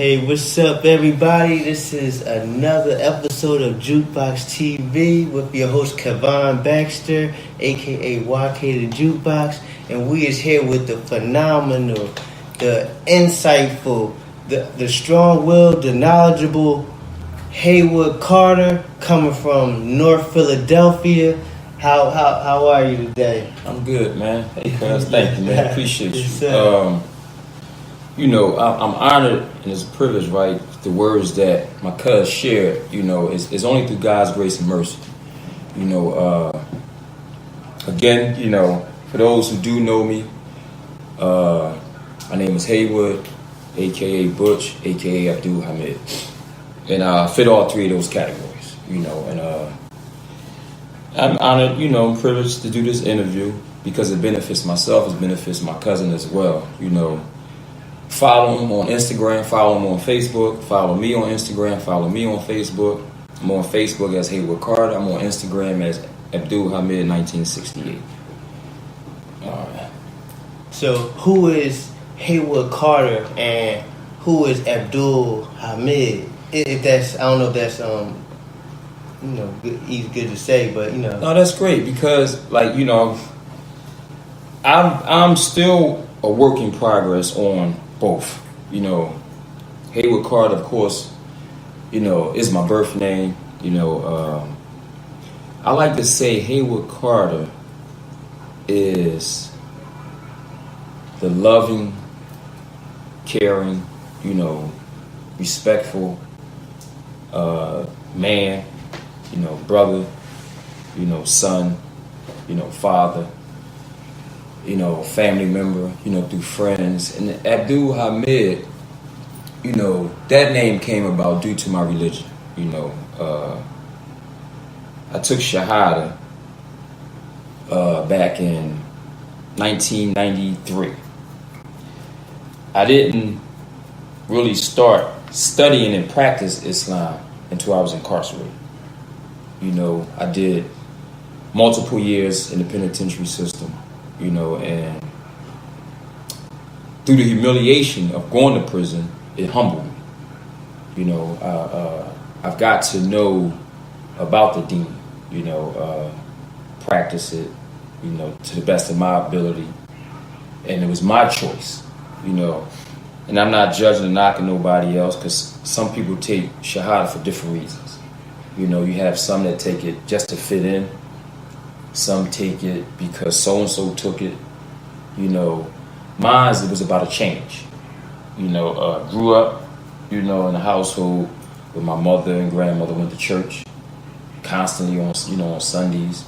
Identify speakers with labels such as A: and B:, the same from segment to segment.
A: Hey, what's up, everybody? This is another episode of JUKEBOXX TV with your host, Kevon Baxter, aka YK the Jukebox, and we is here with the phenomenal, the insightful, the strong-willed, the knowledgeable HAYWOOD Carter, coming from North Philadelphia. How are you today?
B: I'm good, man. Hey, cuz, thank you, man. Appreciate you.
A: Yes,
B: You know, I'm honored and it's a privilege, right? The words that my cuz shared, you know, is only through God's grace and mercy. You know, again, you know, for those who do know me, my name is Haywood, aka Butch, aka Abdul Hamid, and I fit all three of those categories. You know, and I'm honored, you know, I'm privileged to do this interview because it benefits myself, it benefits my cousin as well. You know. Follow him on Instagram, follow him on Facebook, follow me on Instagram, follow me on Facebook. I'm on Facebook as HAYWOOD Carter. I'm on Instagram as Abdul Hamid 1968. All right.
A: So who is HAYWOOD Carter and who is Abdul Hamid? If that's, I don't know if that's you know, good to say, but you know.
B: No, that's great because, like, you know, I'm still a work in progress on both. You know, HAYWOOD Carter, of course, you know, is my birth name. You know, I like to say HAYWOOD Carter is the loving, caring, you know, respectful man, you know, brother, you know, son, you know, father, you know, family member, you know, through friends. And Abdul Hamid, you know, that name came about due to my religion. You know, I took Shahada back in 1993. I didn't really start studying and practice Islam until I was incarcerated. You know, I did multiple years in the penitentiary system. You know, and through the humiliation of going to prison, it humbled me. You know, I've got to know about the deen, you know, practice it, you know, to the best of my ability. And it was my choice, you know. And I'm not judging or knocking nobody else because some people take Shahada for different reasons. You know, you have some that take it just to fit in. Some take it because so-and-so took it. You know, mine, it was about a change. You know, grew up, you know, in a household where my mother and grandmother went to church constantly on, you know, on Sundays,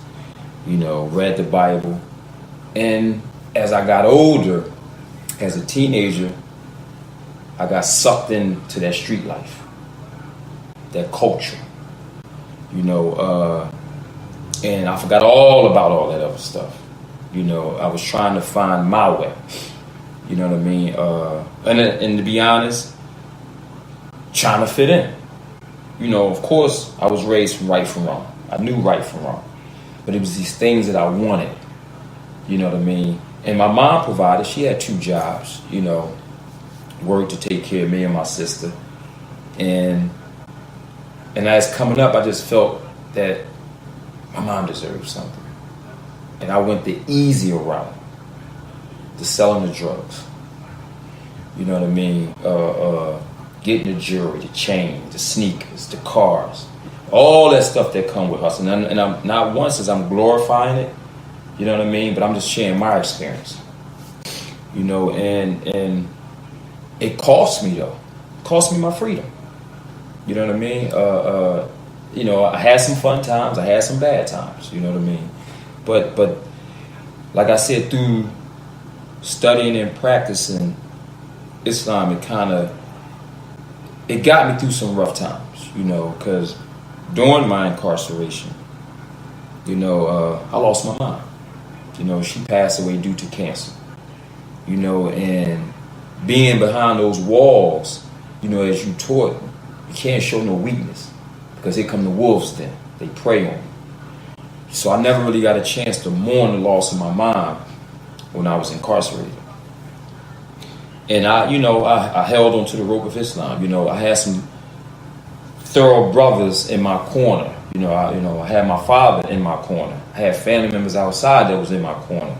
B: you know, read the Bible. And as I got older, as a teenager, I got sucked into that street life, that culture, you know, and I forgot all about all that other stuff. You know, I was trying to find my way. You know what I mean? And to be honest, trying to fit in. You know, of course, I was raised from right from wrong. I knew right from wrong. But it was these things that I wanted. You know what I mean? And my mom provided. She had 2 jobs, you know, worked to take care of me and my sister. And as coming up, I just felt that my mom deserved something. And I went the easier route, to selling the drugs. You know what I mean? Getting the jewelry, the chain, the sneakers, the cars, all that stuff that come with hustling. And I'm not once as I'm glorifying it, you know what I mean? But I'm just sharing my experience. You know, and it cost me though. It cost me my freedom. You know what I mean? You know, I had some fun times, I had some bad times, you know what I mean? But like I said, through studying and practicing Islam, it got me through some rough times, you know, because during my incarceration, you know, I lost my mom. You know, she passed away due to cancer. You know, and being behind those walls, you know, as you taught, you can't show no weakness. Because here come the wolves then. They prey on me. So I never really got a chance to mourn the loss of my mom when I was incarcerated. And I held onto the rope of Islam. I had some thorough brothers in my corner. I had my father in my corner. I had family members outside that was in my corner.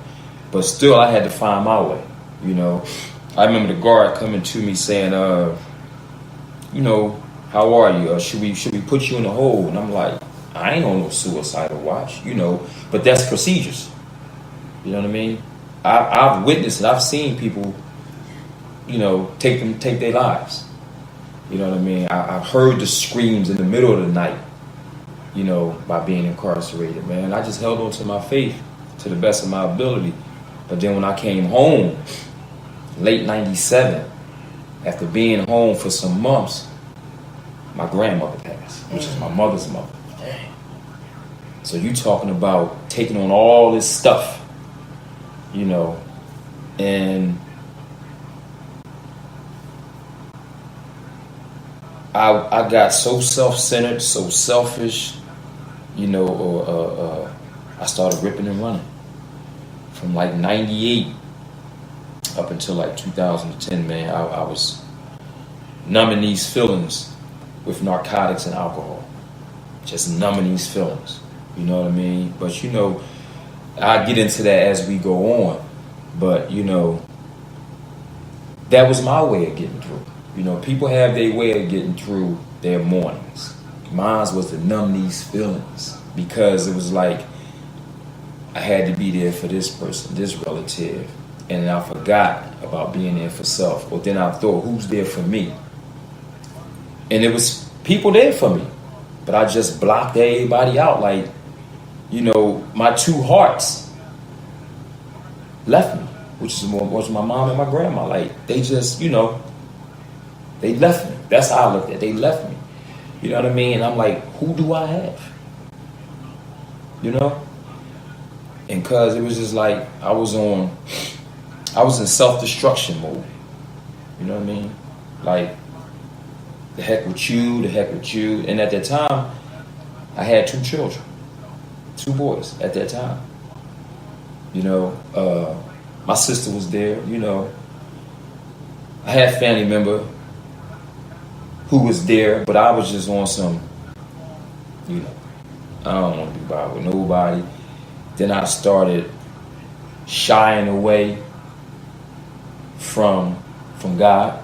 B: But still, I had to find my way. I remember the guard coming to me saying, how are you? Should we put you in the hole? And I'm like, I ain't on no suicidal watch, but that's procedures. You know what I mean? I've witnessed it. I've seen people, take their lives. You know what I mean? I've heard the screams in the middle of the night, by being incarcerated, man. I just held on to my faith to the best of my ability. But then when I came home, late 97, after being home for some months, my grandmother passed, which is my mother's mother. So you talking about taking on all this stuff, and I got so self-centered, so selfish, I started ripping and running. From like 98 up until like 2010, man, I was numbing these feelings with narcotics and alcohol. Just numbing these feelings. You know what I mean? But I get into that as we go on. But that was my way of getting through. People have their way of getting through their mornings. Mine was to numb these feelings because it was like I had to be there for this person, this relative, and I forgot about being there for self. But then I thought, who's there for me? And it was people there for me, but I just blocked everybody out. Like, my two hearts left me, which was my mom and my grandma. Like, they just, they left me. That's how I looked at it. They left me. You know what I mean? And I'm like, who do I have? And cause it was just like I was in self-destruction mode. You know what I mean? Like, the heck with you. And at that time, I had 2 children, 2 boys at that time. My sister was there. I had a family member who was there, but I was just on some, I don't want to be bothered with nobody. Then I started shying away from God.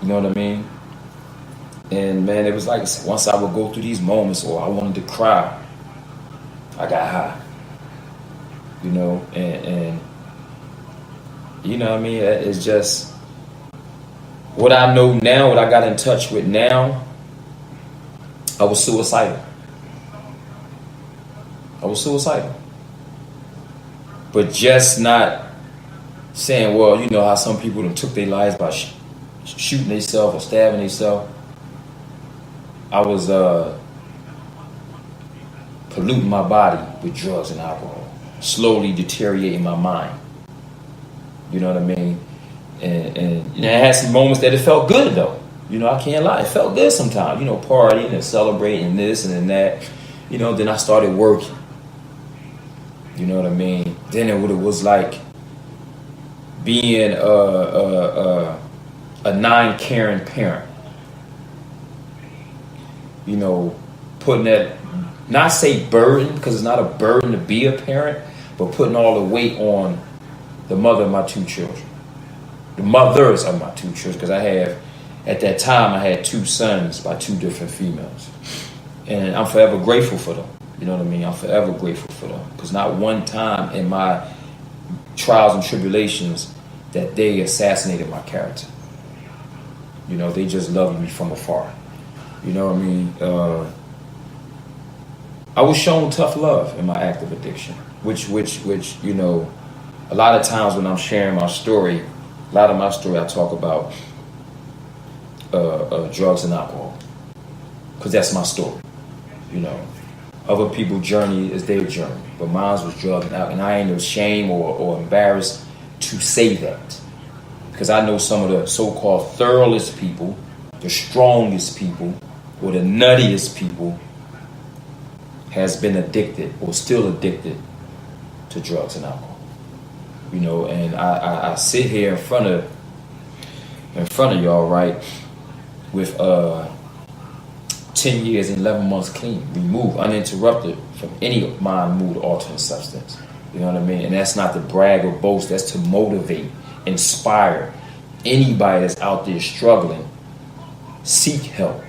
B: You know what I mean? And man, it was like once I would go through these moments or I wanted to cry, I got high. And you know what I mean? It's just what I know now, what I got in touch with now. I was suicidal. But just not saying, well, how some people done took their lives by shooting themselves or stabbing themselves. I was polluting my body with drugs and alcohol, slowly deteriorating my mind. You know what I mean? And I had some moments that it felt good, though. I can't lie. It felt good sometimes, partying and celebrating this and that. Then I started working. You know what I mean? Then it was like being a non-caring parent. Putting that, not say burden, because it's not a burden to be a parent, but putting all the weight on the mother of my 2 children. The mothers of my 2 children, because at that time, I had 2 sons by 2 different females. And I'm forever grateful for them. You know what I mean? I'm forever grateful for them. Because not one time in my trials and tribulations that they assassinated my character. They just loved me from afar. You know what I mean? I was shown tough love in my active addiction, which, a lot of times when I'm sharing my story, a lot of my story I talk about drugs and alcohol, because that's my story. Other people's journey is their journey, but mine was drugs and alcohol, and I ain't ashamed or embarrassed to say that, because I know some of the so-called thoroughest people, the strongest people, or the nuttiest people has been addicted or still addicted to drugs and alcohol. And I sit here in front of in front of y'all, right, with 10 years and 11 months clean, removed, uninterrupted from any mind, mood, altering substance. You know what I mean? And that's not to brag or boast. That's to motivate, inspire anybody that's out there struggling. Seek help.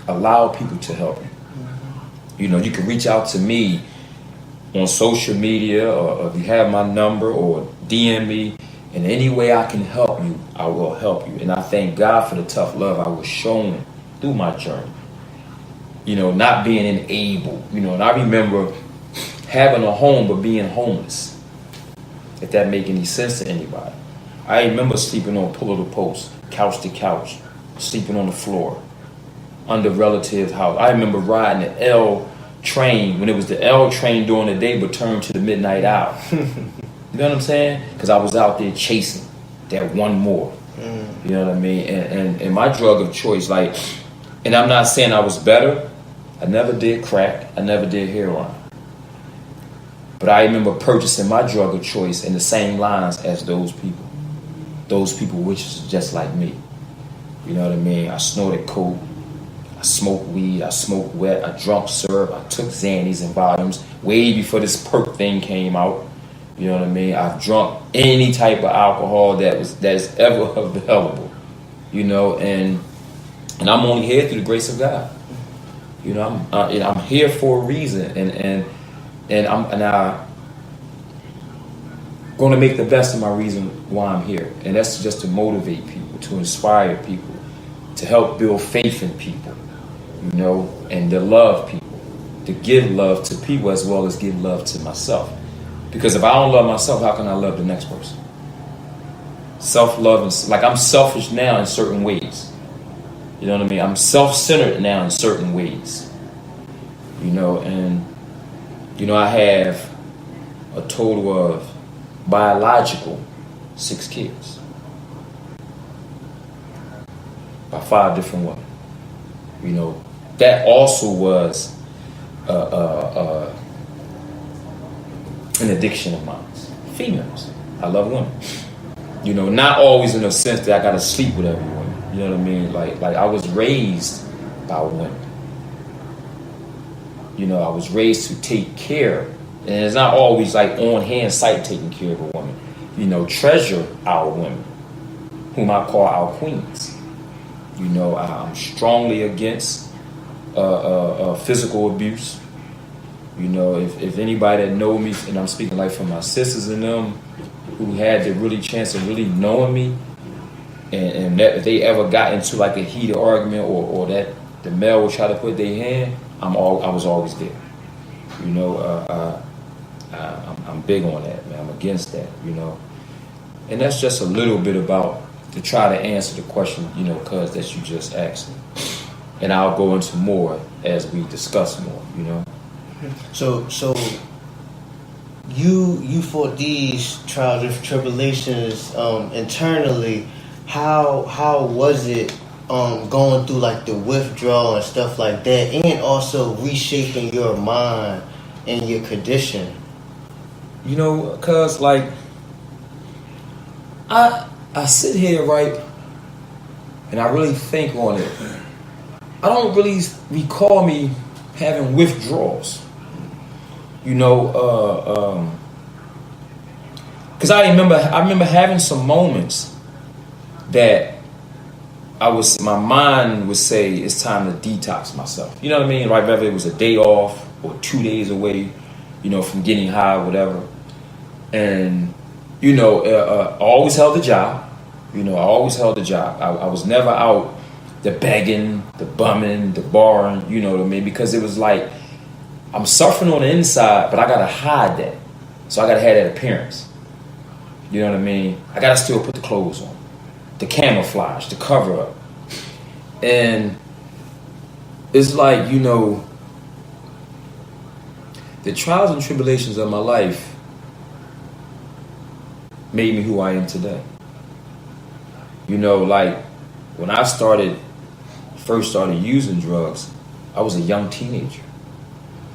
B: Allow people to help you. You know, you can reach out to me on social media, or if you have my number, or DM me. In any way I can help you, I will help you. And I thank God for the tough love I was shown through my journey. You know, not being enabled. You know, and I remember having a home but being homeless. If that make any sense to anybody. I remember sleeping on pillow to post, couch to couch, sleeping on the floor, under relatives' house. I remember riding the L train when it was the L train during the day but turned to the midnight hour. You know what I'm saying? Because I was out there chasing that one more. You know what I mean? And my drug of choice, like, and I'm not saying I was better. I never did crack. I never did heroin. But I remember purchasing my drug of choice in the same lines as those people. Those people which is just like me. You know what I mean? I snorted coke. I smoked weed. I smoked wet. I drunk syrup. I took Xannies in volumes way before this perk thing came out. You know what I mean? I've drunk any type of alcohol that is ever available. You know, and I'm only here through the grace of God. You know, I'm here for a reason, and I'm going to make the best of my reason why I'm here, and that's just to motivate people, to inspire people, to help build faith in people. You know, and to love people, to give love to people as well as give love to myself. Because if I don't love myself, how can I love the next person? Self-love, and like, I'm selfish now in certain ways. You know what I mean? I'm self-centered now in certain ways. You know, and you know, I have a total of biological 6 kids by 5 different women. You know, that also was an addiction of mine. Females. I love women. You know, not always in the sense that I gotta sleep with every woman. You know what I mean? Like I was raised by women. You know, I was raised to take care. And it's not always like on hand sight taking care of a woman. You know, treasure our women, whom I call our queens. You know, I'm strongly against physical abuse. You know, if anybody that know me, and I'm speaking like from my sisters and them, who had the really chance of really knowing me, and that if they ever got into like a heated argument, or that the male would try to put their hand, I was always there. You know, I'm big on that, man. I'm against that. You know, and that's just a little bit about to try to answer the question, you know, cuz that you just asked me, and I'll go into more as we discuss more. You know.
A: So you fought these trials and tribulations internally. How was it going through like the withdrawal and stuff like that, and also reshaping your mind and your condition?
B: You know, cause like I sit here, right, and I really think on it. I don't really recall me having withdrawals. You know, because I remember having some moments that my mind would say it's time to detox myself. You know what I mean? Right, whether it was a day off or 2 days away, you know, from getting high or whatever. And, you know, I always held a job. You know, I always held a job. I was never out the begging, the bumming, the barring, you know what I mean? Because it was like, I'm suffering on the inside, but I gotta hide that. So I gotta have that appearance. You know what I mean? I gotta still put the clothes on, the camouflage, the cover up. And it's like, you know, the trials and tribulations of my life made me who I am today. You know, like when I first started using drugs, I was a young teenager.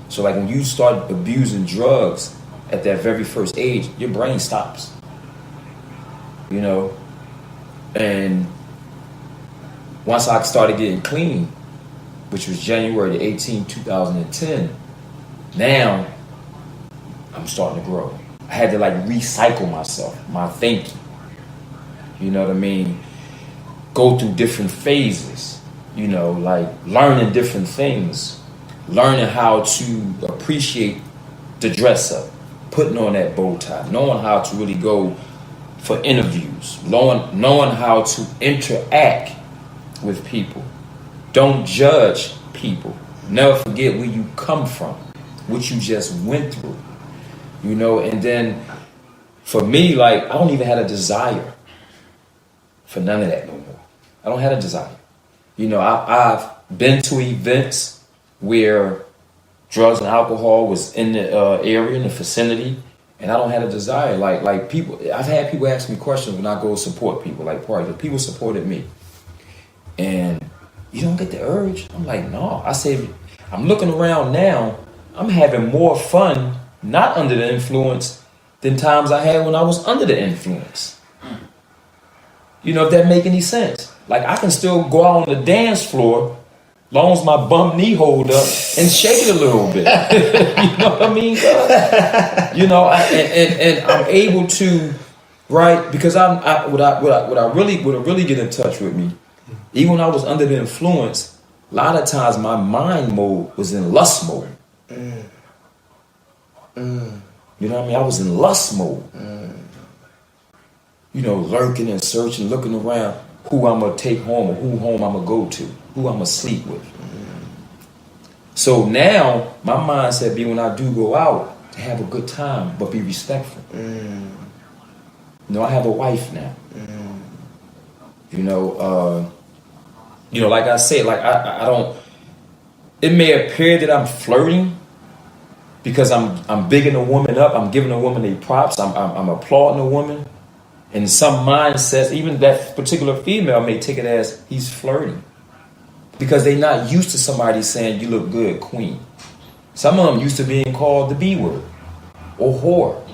B: So like when you start abusing drugs at that very first age, your brain stops. You know, and once I started getting clean, which was January the 18th, 2010, now I'm starting to grow. I had to like recycle myself, my thinking. You know what I mean? Go through different phases, you know, like learning different things, learning how to appreciate the dress up, putting on that bow tie, knowing how to really go for interviews, knowing how to interact with people. Don't judge people. Never forget where you come from, what you just went through, you know. And then for me, like, I don't even have a desire for none of that no more. I don't have a desire. You know, I've been to events where drugs and alcohol was in the area, in the vicinity, and I don't have a desire. Like people, I've had people ask me questions when I go support people, like parties. People supported me, and you don't get the urge. I'm like, no. I say, I'm looking around now. I'm having more fun not under the influence than times I had when I was under the influence. You know, if that make any sense. Like, I can still go out on the dance floor long as my bum knee hold up and shake it a little bit. You know what I mean? You know, and I'm able to, right? Because what really get in touch with me, even when I was under the influence, a lot of times my mind mode was in lust mode. You know what I mean? I was in lust mode. You know, lurking and searching, looking around who I'm going to take home or who home I'm going to go to, who I'm going to sleep with. So now my mindset be when I do go out to have a good time, but be respectful. You know, I have a wife now. You know, like I said, like I don't, it may appear that I'm flirting because I'm bigging a woman up. I'm giving a woman a props. I'm applauding a woman. And some mindsets, even that particular female may take it as he's flirting because they're not used to somebody saying you look good, queen. Some of them used to being called the B word or whore.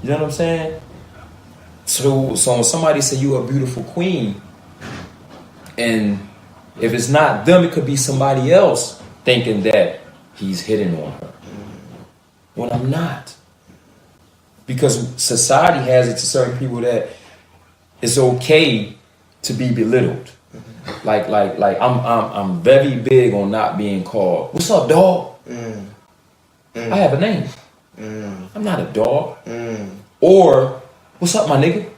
B: You know what I'm saying? So when somebody say you a beautiful queen, and if it's not them, it could be somebody else thinking that he's hitting on her. When I'm not. Because society has it to certain people that it's okay to be belittled. Like I'm very big on not being called, "What's up, dog?" I have a name. I'm not a dog. Or, "What's up, my nigga?"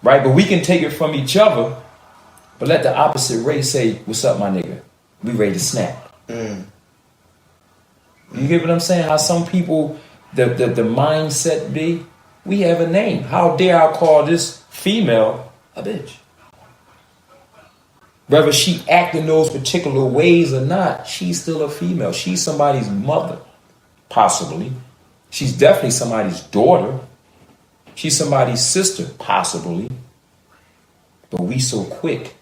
B: Right? But we can take it from each other, but let the opposite race say, "What's up, my nigga?" We ready to snap. You get what I'm saying? How some people, the mindset be, we have a name. How dare I call this female a bitch? Whether she act in those particular ways or not, she's still a female. She's somebody's mother, possibly. She's definitely somebody's daughter. She's somebody's sister, possibly. But we so quick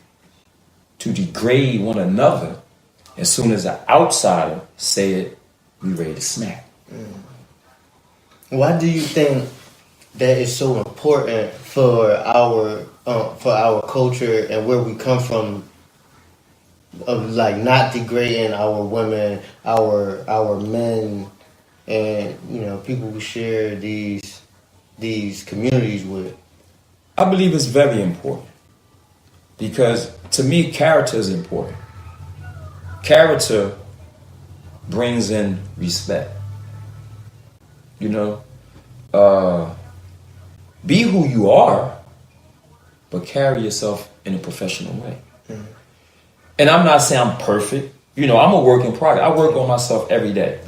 B: to degrade one another. As soon as an outsider say it, we ready to smack.
A: Why do you think that is so important for our culture and where we come from, of like not degrading our women, our men, and you know people we share these communities with?
B: I believe it's very important because to me character is important. Character brings in respect. You know, be who you are, but carry yourself in a professional way. And I'm not saying I'm perfect. You know, I'm a work in progress. I work on myself every day.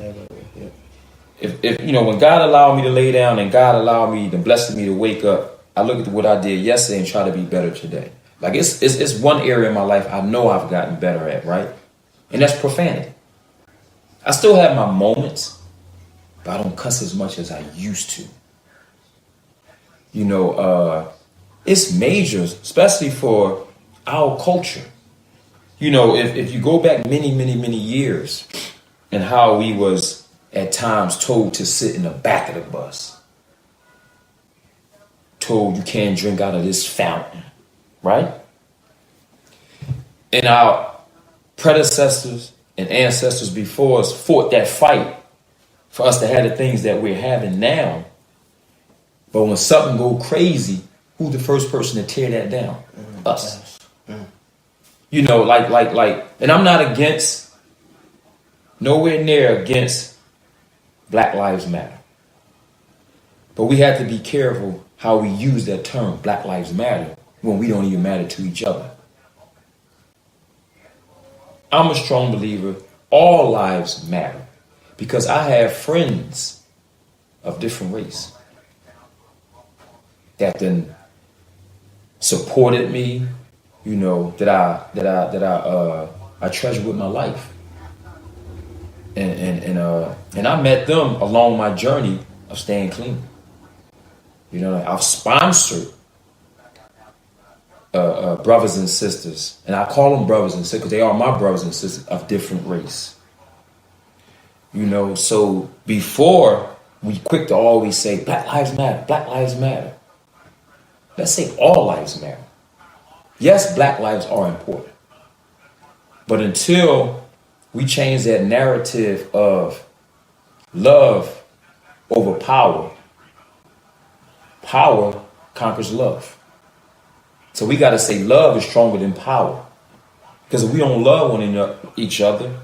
B: If you know, when God allowed me to lay down and God allowed me, to bless me to wake up, I look at what I did yesterday and try to be better today. Like it's one area in my life I know I've gotten better at, right? And that's profanity. I still have my moments, but I don't cuss as much as I used to. You know, it's major, especially for our culture. You know, if you go back many years and how we was at times told to sit in the back of the bus, told you can't drink out of this fountain, right? And our predecessors and ancestors before us fought that fight for us to have the things that we're having now. But when something go crazy, who's the first person to tear that down? Us. You know, and I'm not against, nowhere near against Black Lives Matter. But we have to be careful how we use that term, Black Lives Matter, when we don't even matter to each other. I'm a strong believer, all lives matter. Because I have friends of different race that then supported me, you know, that I treasure with my life. And I met them along my journey of staying clean. You know, I've sponsored brothers and sisters, and I call them brothers and sisters because they are my brothers and sisters of different race. You know, so before we quick to always say Black Lives Matter, Black Lives Matter. Let's say all lives matter. Yes, Black lives are important. But until we change that narrative of love over power, power conquers love. So we got to say love is stronger than power. Because if we don't love each other,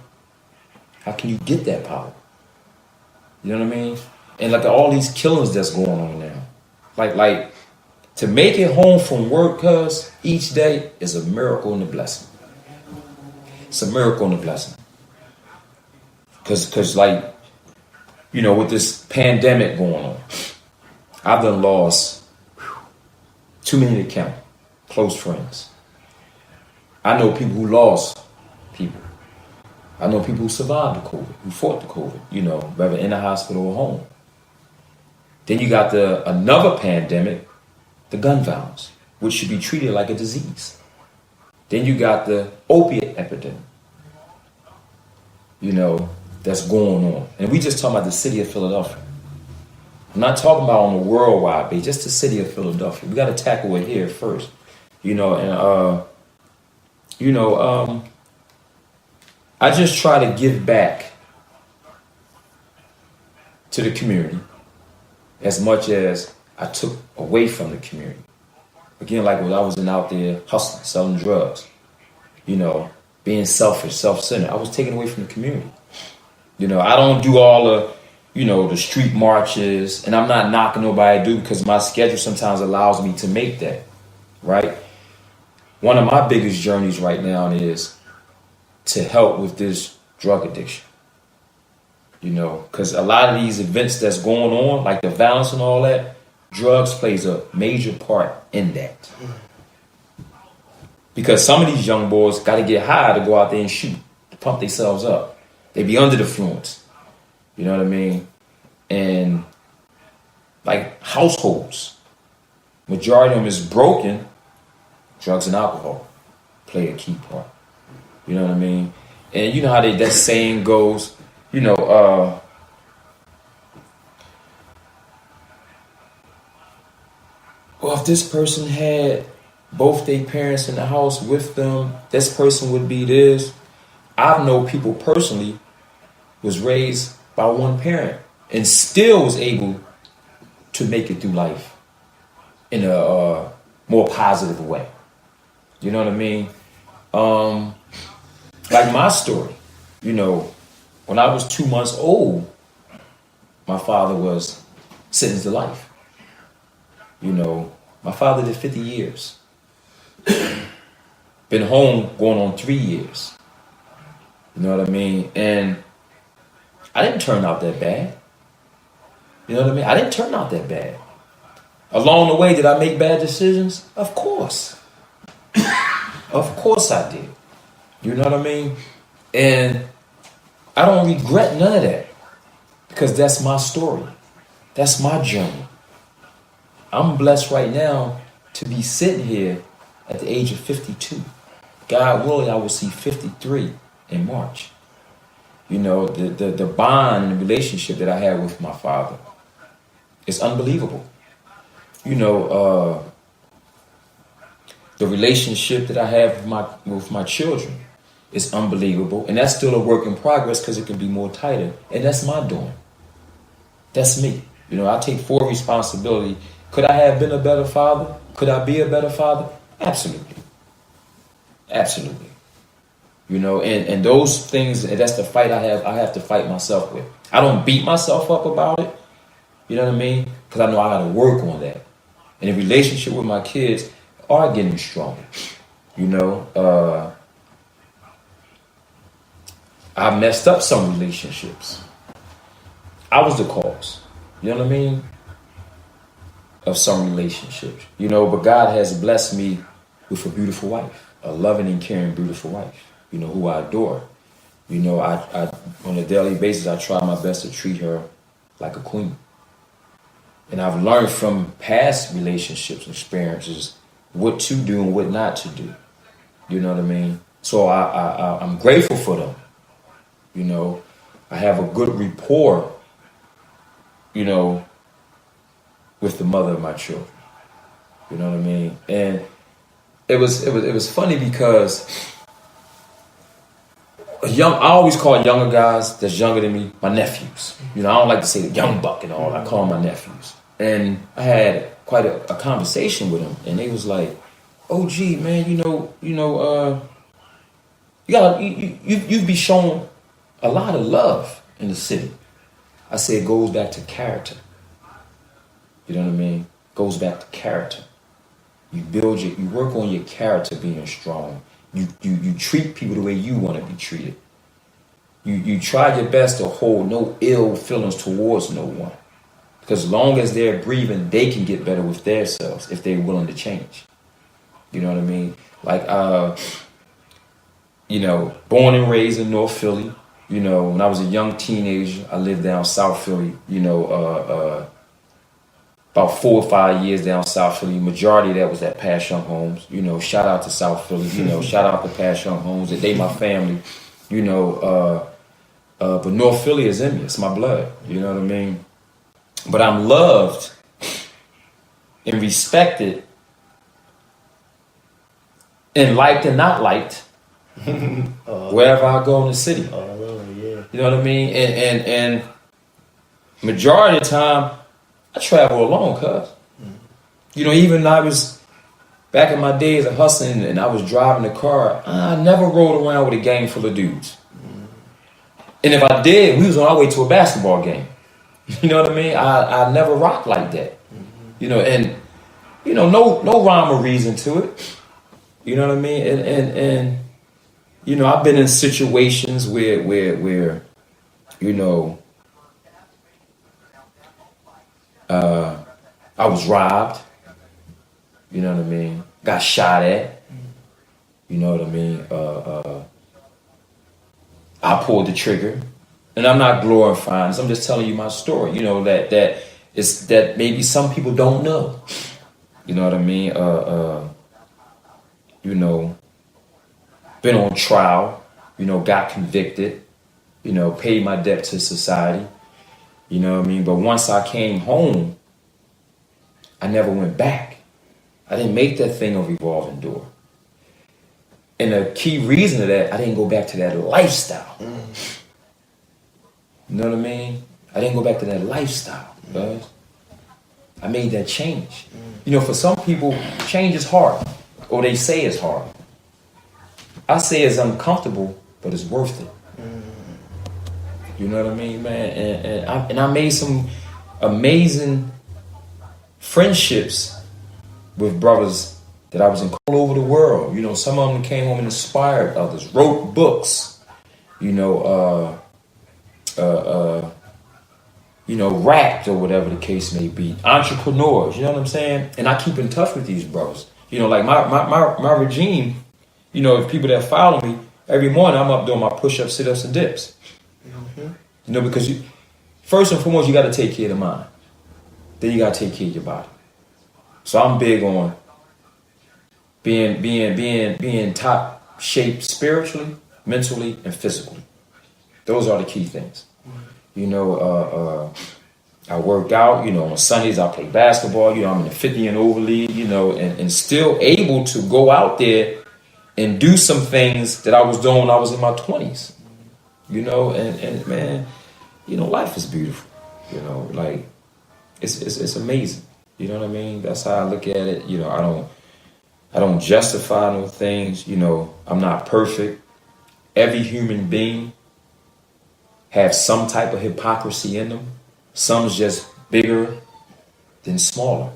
B: how can you get that power? You know what I mean? And like all these killings that's going on now. Like to make it home from work, cuz each day is a miracle and a blessing. It's a miracle and a blessing. Cause like, you know, with this pandemic going on, I've done lost too many to count, close friends. I know people who lost people. I know people who survived the COVID, who fought the COVID, you know, whether in the hospital or home. Then you got another pandemic, the gun violence, which should be treated like a disease. Then you got the opiate epidemic, you know, that's going on. And we just talking about the city of Philadelphia. I'm not talking about on a worldwide basis, just the city of Philadelphia. We got to tackle it here first, you know, and, I just try to give back to the community as much as I took away from the community. Again, like when I was out there hustling, selling drugs, you know, being selfish, self-centered, I was taken away from the community. You know, I don't do all the, you know, the street marches, and I'm not knocking nobody to do because my schedule sometimes allows me to make that, right? One of my biggest journeys right now is to help with this drug addiction. You know, because a lot of these events that's going on, like the violence and all that, drugs plays a major part in that. Because some of these young boys got to get high to go out there and shoot, to pump themselves up. They be under the influence. You know what I mean? And like households, majority of them is broken. Drugs and alcohol play a key part. You know what I mean? And you know how that saying goes, you know, well, if this person had both their parents in the house with them, this person would be this. I know people personally was raised by one parent and still was able to make it through life in a more positive way. You know what I mean? Like my story, you know, when I was 2 months old, my father was sentenced to life. You know, my father did 50 years. Been home going on 3 years. You know what I mean? And I didn't turn out that bad. You know what I mean? I didn't turn out that bad. Along the way, did I make bad decisions? Of course. Of course I did. You know what I mean? And I don't regret none of that because that's my story. That's my journey. I'm blessed right now to be sitting here at the age of 52. God willing, I will see 53 in March. You know, the bond and the relationship that I had with my father is unbelievable. You know, The relationship that I have with my children is unbelievable. And that's still a work in progress because it can be more tighter. And that's my doing. That's me. You know, I take full responsibility. Could I have been a better father? Could I be a better father? Absolutely. Absolutely. You know, and those things, that's the fight I have to fight myself with. I don't beat myself up about it. You know what I mean? Because I know I got to work on that. And the relationship with my kids are getting stronger. You know, I messed up some relationships. I was the cause. You know what I mean? Of some relationships. You know, but God has blessed me with a beautiful wife, a loving and caring, beautiful wife, you know, who I adore. You know, I on a daily basis, I try my best to treat her like a queen. And I've learned from past relationships and experiences what to do and what not to do. You know what I mean? So I'm grateful for them. You know, I have a good rapport, you know, with the mother of my children. You know what I mean? And it was funny because I always call younger guys that's younger than me my nephews. You know, I don't like to say the young buck and all. I call them my nephews. And I had quite a conversation with them, and they was like, "Oh, gee, man, you've been shown a lot of love in the city." I said, it goes back to character. You know what I mean? Goes back to character. You work on your character being strong. You treat people the way you want to be treated. You try your best to hold no ill feelings towards no one. Because as long as they're breathing, they can get better with themselves if they're willing to change. You know what I mean? Like, you know, born and raised in North Philly. You know, when I was a young teenager, I lived down South Philly, you know, about 4 or 5 years down South Philly. Majority of that was at Pass Young Homes. You know, shout out to South Philly. You know, shout out to Pass Young Homes. They my family. You know, but North Philly is in me. It's my blood. You know what I mean? But I'm loved and respected and liked and not liked wherever I go in the city. You know what I mean? And majority of the time, I travel alone, cuz. You know, even I was back in my days of hustling and I was driving the car, I never rode around with a gang full of dudes. And if I did, we was on our way to a basketball game. You know what I mean? I never rocked like that. You know, and you know, no rhyme or reason to it. You know what I mean? And you know, I've been in situations where you know, I was robbed. You know what I mean? Got shot at. You know what I mean? I pulled the trigger. And I'm not glorifying this. I'm just telling you my story. You know, that maybe some people don't know. You know what I mean? You know, been on trial, you know, got convicted, you know, paid my debt to society. You know what I mean? But once I came home, I never went back. I didn't make that thing a revolving door. And the key reason of that, I didn't go back to that lifestyle. You know what I mean? I didn't go back to that lifestyle, guys. I made that change. You know, for some people, change is hard, or they say it's hard. I say it's uncomfortable, but it's worth it. You know what I mean, man? And I made some amazing friendships with brothers that I was in all over the world. You know, some of them came home and inspired others, wrote books, you know, you know, rapped or whatever the case may be. Entrepreneurs, you know what I'm saying? And I keep in touch with these brothers. You know, like my regime, you know, if people that follow me, every morning I'm up doing my push-ups, sit-ups, and dips. You know, because first and foremost, you got to take care of the mind. Then you got to take care of your body. So I'm big on being top shape spiritually, mentally, and physically. Those are the key things. You know, I work out, you know, on Sundays I play basketball, you know, I'm in the 50 and over league, you know, and still able to go out there and do some things that I was doing when I was in my 20s, you know, and man, you know, life is beautiful, you know, like it's amazing, you know what I mean? That's how I look at it, you know. I don't justify no things, you know. I'm not perfect. Every human being have some type of hypocrisy in them. Some's just bigger than smaller.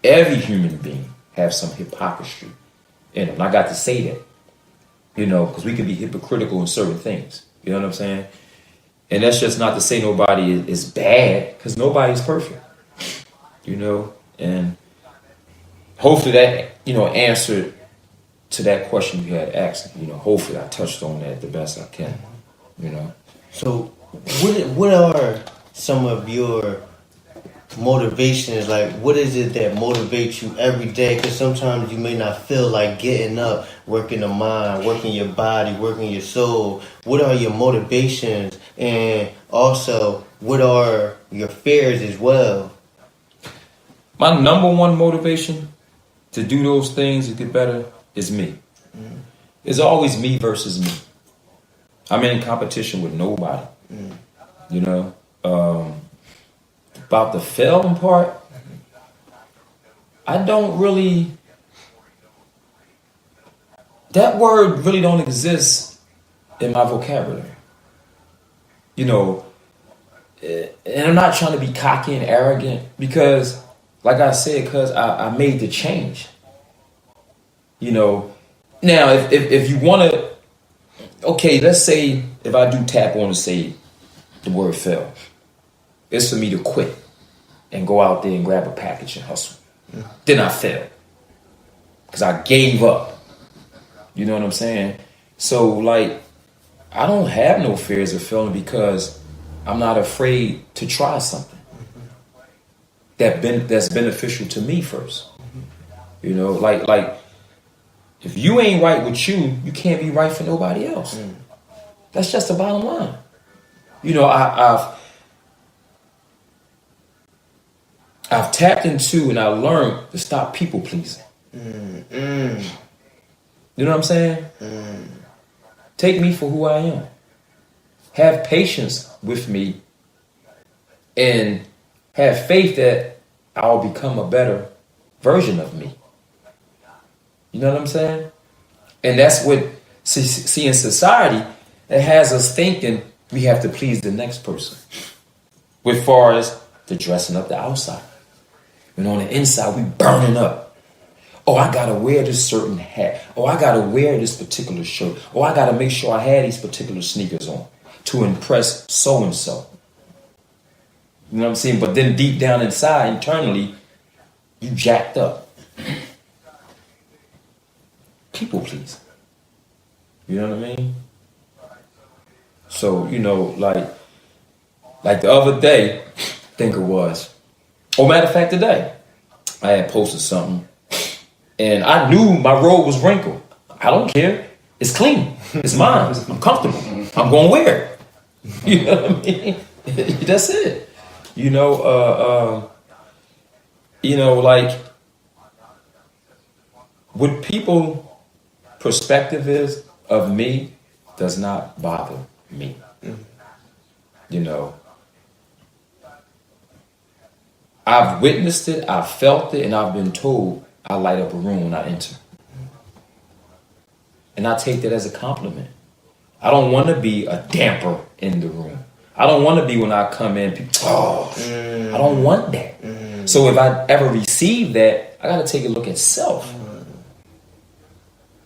B: Every human being have some hypocrisy in them. And I got to say that, you know, because we can be hypocritical in certain things. You know what I'm saying? And that's just not to say nobody is bad, because nobody's perfect, you know. And hopefully that, you know, answered to that question you had asked. You know, hopefully I touched on that the best I can, you know.
A: So what are some of your motivations? Like, what is it that motivates you every day? Because sometimes you may not feel like getting up, working the mind, working your body, working your soul. What are your motivations? And also, what are your fears as well?
B: My number one motivation to do those things to get better is me. It's always me versus me. I'm in competition with nobody. You know, about the failing part, I don't really, that word really don't exist in my vocabulary. You know, and I'm not trying to be cocky and arrogant, because, like I said, because I made the change. You know, now if you want to, okay, let's say if I do tap on and say the word fail, it's for me to quit and go out there and grab a package and hustle. Then I fail because I gave up. You know what I'm saying? So, like, I don't have no fears of failing, because I'm not afraid to try something that's beneficial to me first. You know, like if you ain't right with you, you can't be right for nobody else. That's just the bottom line. You know, I've tapped into and I learned to stop people pleasing. You know what I'm saying? Take me for who I am. Have patience with me and have faith that I'll become a better version of me. You know what I'm saying? And that's what, see in society, it has us thinking we have to please the next person. As far as the dressing up the outside. And on the inside, we burning up. Oh, I gotta wear this certain hat. Oh, I gotta wear this particular shirt. Oh, I gotta make sure I have these particular sneakers on to impress so-and-so. You know what I'm saying? But then deep down inside, internally, you jacked up. People please. You know what I mean? So, you know, like the other day, I think it was. Oh, matter of fact, today, I had posted something. And I knew my robe was wrinkled. I don't care. It's clean. It's mine. I'm comfortable. I'm going to wear it. You know what I mean? That's it. You know, like, what people perspective is of me does not bother me. You know, I've witnessed it, I've felt it, and I've been told I light up a room when I enter. And I take that as a compliment. I don't want to be a damper in the room. I don't want to be when I come in, people, I don't want that. So if I ever receive that, I got to take a look at self.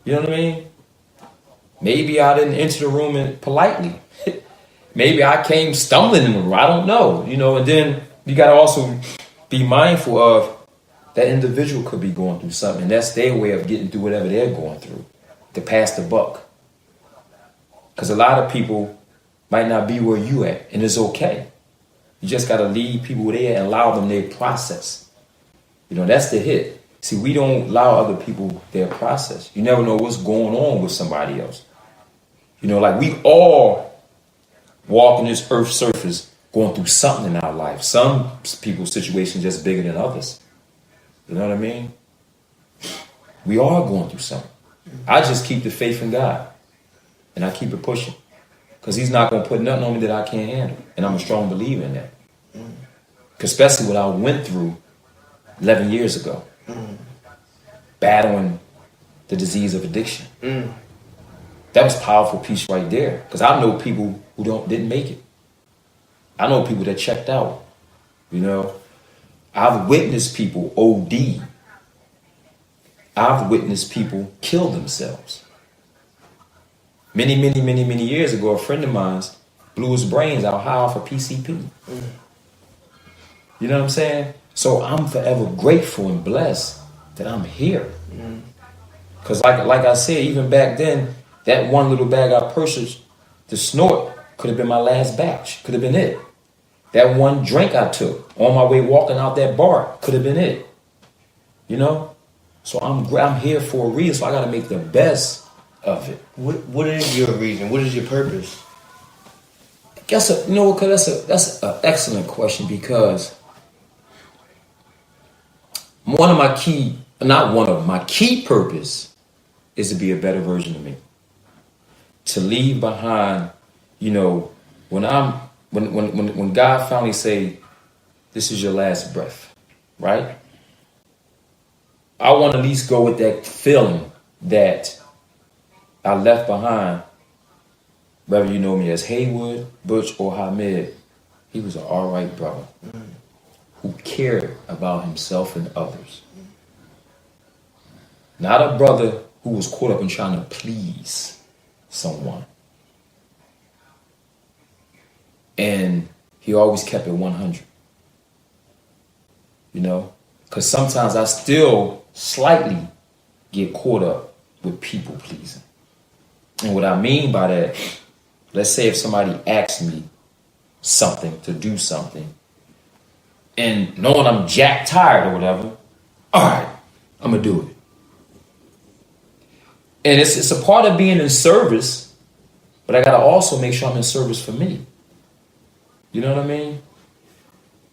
B: You know what I mean? Maybe I didn't enter the room politely. Maybe I came stumbling in the room. I don't know. You know, and then you got to also be mindful of that individual could be going through something. And that's their way of getting through whatever they're going through, to pass the buck. Because a lot of people might not be where you at, and it's okay. You just got to lead people there and allow them their process. You know, that's the hit. See, we don't allow other people their process. You never know what's going on with somebody else. You know, like, we all walking this earth surface going through something in our life. Some people's situation just bigger than others. You know what I mean? We are going through something. I just keep the faith in God, and I keep it pushing, because He's not going to put nothing on me that I can't handle, and I'm a strong believer in that. Especially what I went through 11 years ago, battling the disease of addiction. That was powerful piece right there, because I know people who didn't make it. I know people that checked out. You know, I've witnessed people OD. I've witnessed people kill themselves. Many years ago, a friend of mine blew his brains out high off of PCP. You know what I'm saying? So I'm forever grateful and blessed that I'm here. Because like I said, even back then, that one little bag I purchased to snort could have been my last batch. Could have been it. That one drink I took on my way walking out that bar could have been it. You know? So I'm here for a reason, so I got to make the best of it.
A: What is your reason? What is your purpose?
B: That's an excellent question, because my key purpose is to be a better version of me. To leave behind, you know, when God finally say, this is your last breath, right? I want to at least go with that feeling that I left behind, whether you know me as Haywood, Butch, or Hamid. He was an all right brother who cared about himself and others. Not a brother who was caught up in trying to please someone. And he always kept it 100. You know? Because sometimes I still slightly get caught up with people pleasing. And what I mean by that, let's say if somebody asks me something, to do something, and knowing I'm jack tired or whatever, all right, I'm going to do it. And it's a part of being in service, but I got to also make sure I'm in service for me. You know what I mean?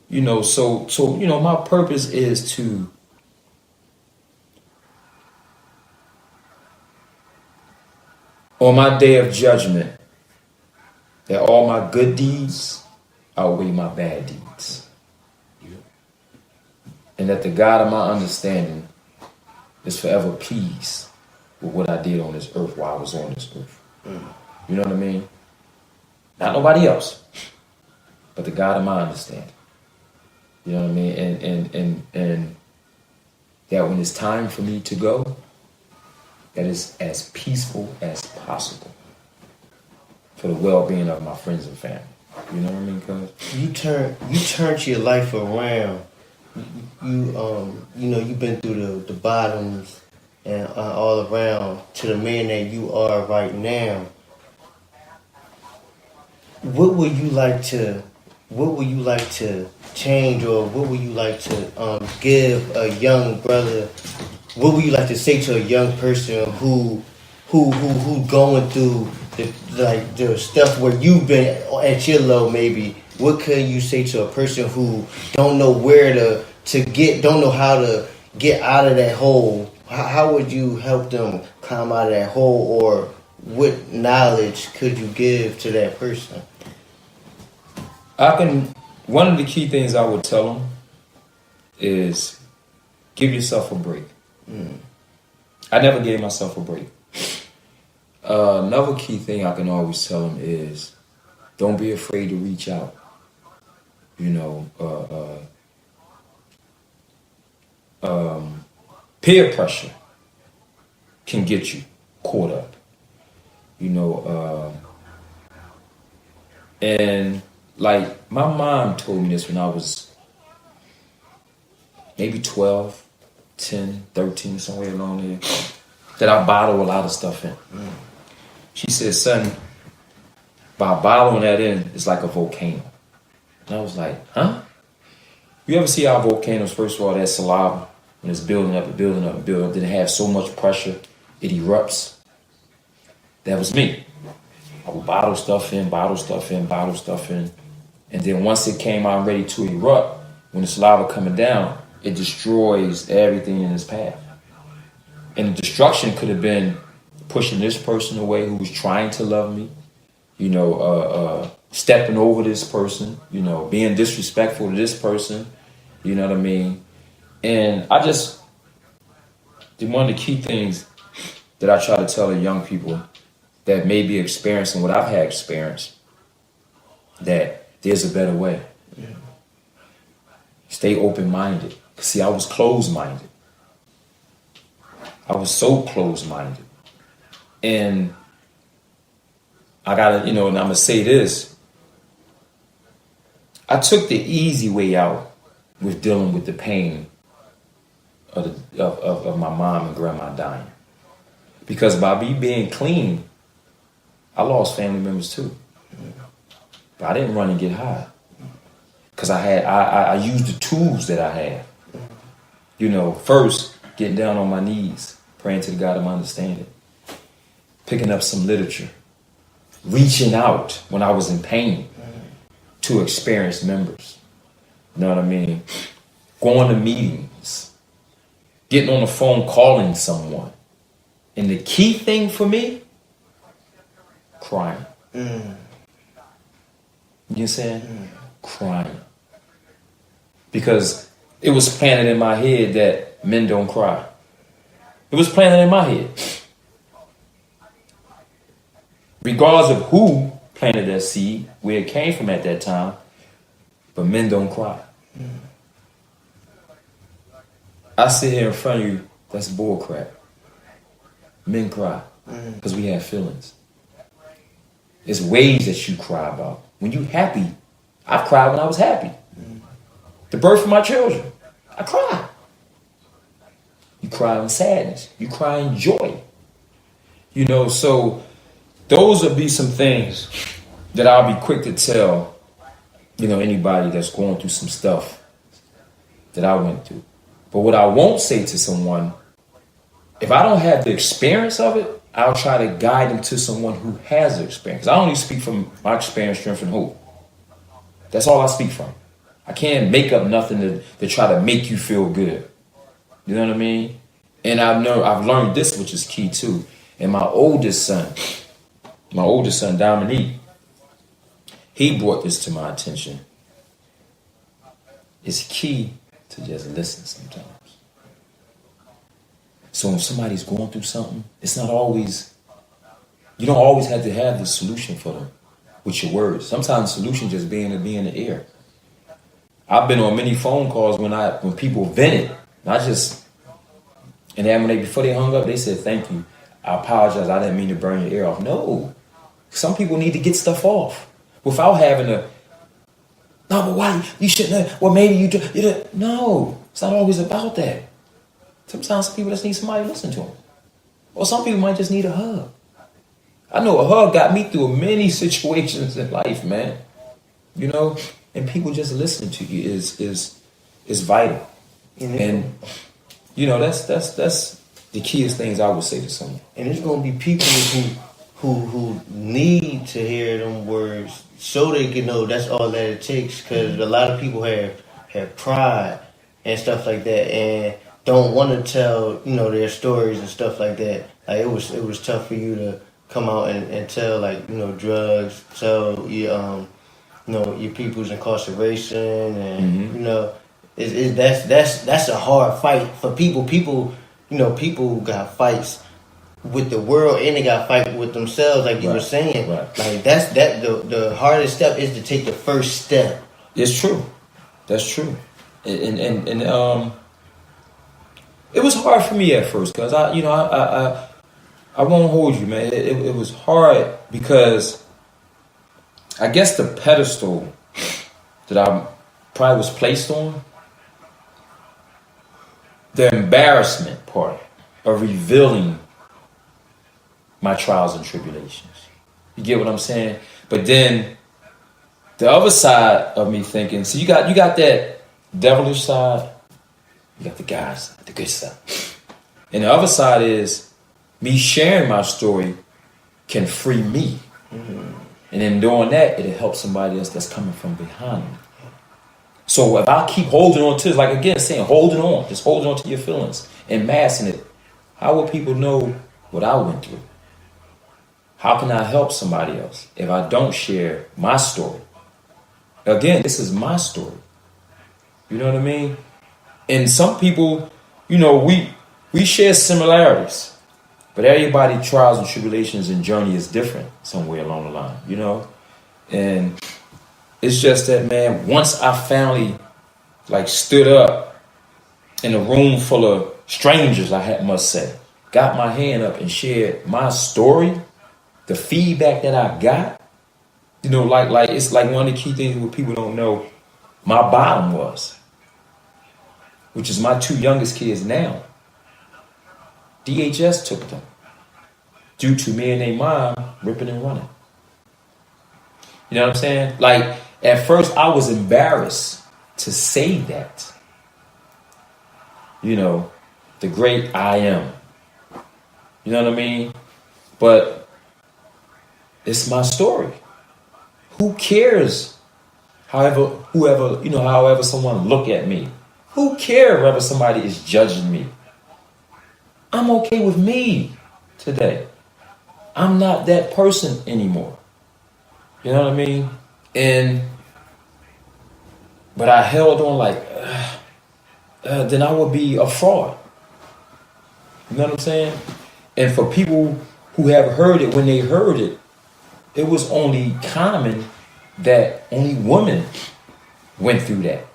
B: You know, so you know, my purpose is to on my day of judgment, that all my good deeds outweigh my bad deeds. And that the God of my understanding is forever pleased with what I did on this earth while I was on this earth. You know what I mean? Not nobody else, but the God of my understanding. You know what I mean? And that when it's time for me to go, that is as peaceful as possible for the well-being of my friends and family. You know what I mean, cuz?
A: You turned your life around. You know, you've been through the bottoms and all around to the man that you are right now. What would you like to change, or what would you like to give a young brother? What would you like to say to a young person who going through the stuff where you've been at your low maybe? What could you say to a person who don't know where to get, don't know how to get out of that hole? How would you help them climb out of that hole, or what knowledge could you give to that person?
B: One of the key things I would tell them is give yourself a break. I never gave myself a break. Another key thing I can always tell them is don't be afraid to reach out. You know, peer pressure can get you caught up. You know, and like my mom told me this when I was maybe 12, 10, 13, somewhere along there, that I bottle a lot of stuff in. She said, son, by bottling that in, it's like a volcano. And I was like, huh? You ever see how volcanoes, first of all, that saliva, when it's building up, then it has so much pressure, it erupts? That was me. I would bottle stuff in, And then once it came out ready to erupt, when the saliva coming down, it destroys everything in its path. And the destruction could have been pushing this person away who was trying to love me, stepping over this person, being disrespectful to this person, you know what I mean? And one of the key things that I try to tell the young people that may be experiencing what I've had experienced, that there's a better way. Yeah. Stay open-minded. See, I was closed-minded. I was so closed-minded. And I gotta, and I'm gonna say this. I took the easy way out with dealing with the pain of my mom and grandma dying. Because by me being clean, I lost family members too. But I didn't run and get high. Because I used the tools that I had. First, getting down on my knees, praying to the God of my understanding. Picking up some literature. Reaching out when I was in pain to experienced members. You know what I mean? Going to meetings. Getting on the phone, calling someone. And the key thing for me, crying. You know what I'm saying? Crying. Because it was planted in my head that men don't cry. It was planted in my head. Regardless of who planted that seed, where it came from at that time, but men don't cry. I sit here in front of you, that's bull crap. Men cry because we have feelings. There's ways that you cry about. When you happy, I cried when I was happy. The birth of my children, I cry. You cry in sadness. You cry in joy. So those would be some things that I'll be quick to tell, anybody that's going through some stuff that I went through. But what I won't say to someone, if I don't have the experience of it, I'll try to guide them to someone who has the experience. I only speak from my experience, strength, and hope. That's all I speak from. I can't make up nothing to try to make you feel good. You know what I mean? And I've learned this, which is key too. And my oldest son, Dominique, he brought this to my attention. It's key to just listen sometimes. So when somebody's going through something, it's not always, you don't always have to have the solution for them with your words. Sometimes the solution just being in the air. I've been on many phone calls when people vented, and then before they hung up, they said, "Thank you. I apologize. I didn't mean to burn your ear off." No. Some people need to get stuff off without having to, "No, but why? You shouldn't have. Well, maybe you do." No, it's not always about that. Sometimes people just need somebody to listen to them. Or some people might just need a hug. I know a hug got me through many situations in life, man. And people just listening to you is vital. And that's the keyest things I would say to someone.
A: And it's gonna be people who need to hear them words so they can know that's all that it takes. Because a lot of people have pride and stuff like that, and don't want to tell their stories and stuff like that. Like it was tough for you to come out and tell drugs, tell your people's incarceration, and that's a hard fight for people. People got fights with the world and they got fight with themselves, like you were saying.
B: Right.
A: Like the hardest step is to take the first step.
B: It's true. That's true. And it was hard for me at first because I won't hold you, man. It was hard because I guess the pedestal that I probably was placed on, the embarrassment part of revealing my trials and tribulations. You get what I'm saying? But then the other side of me thinking, so you got that devilish side, you got the guys, the good side. And the other side is me sharing my story can free me. And in doing that, it'll help somebody else that's coming from behind me. So if I keep holding on to it, like again, saying holding on, just holding on to your feelings and masking it, how will people know what I went through? How can I help somebody else if I don't share my story? Again, this is my story. You know what I mean? And some people, you know, we share similarities, but everybody's trials and tribulations and journey is different somewhere along the line, you know? And it's just that, man, once I finally like stood up in a room full of strangers, must say, got my hand up and shared my story, the feedback that I got, you know, like it's like one of the key things what people don't know, my bottom was, which is my 2 youngest kids now. DHS took them due to me and their mom ripping and running. You know what I'm saying? Like, at first I was embarrassed to say that. You know, the great I am. You know what I mean? But it's my story. Who cares? However someone look at me. Who cares whether somebody is judging me? I'm okay with me today. I'm not that person anymore. You know what I mean? But I held on like, then I would be a fraud. You know what I'm saying? And for people who have heard it, when they heard it, it was only common that only women went through that.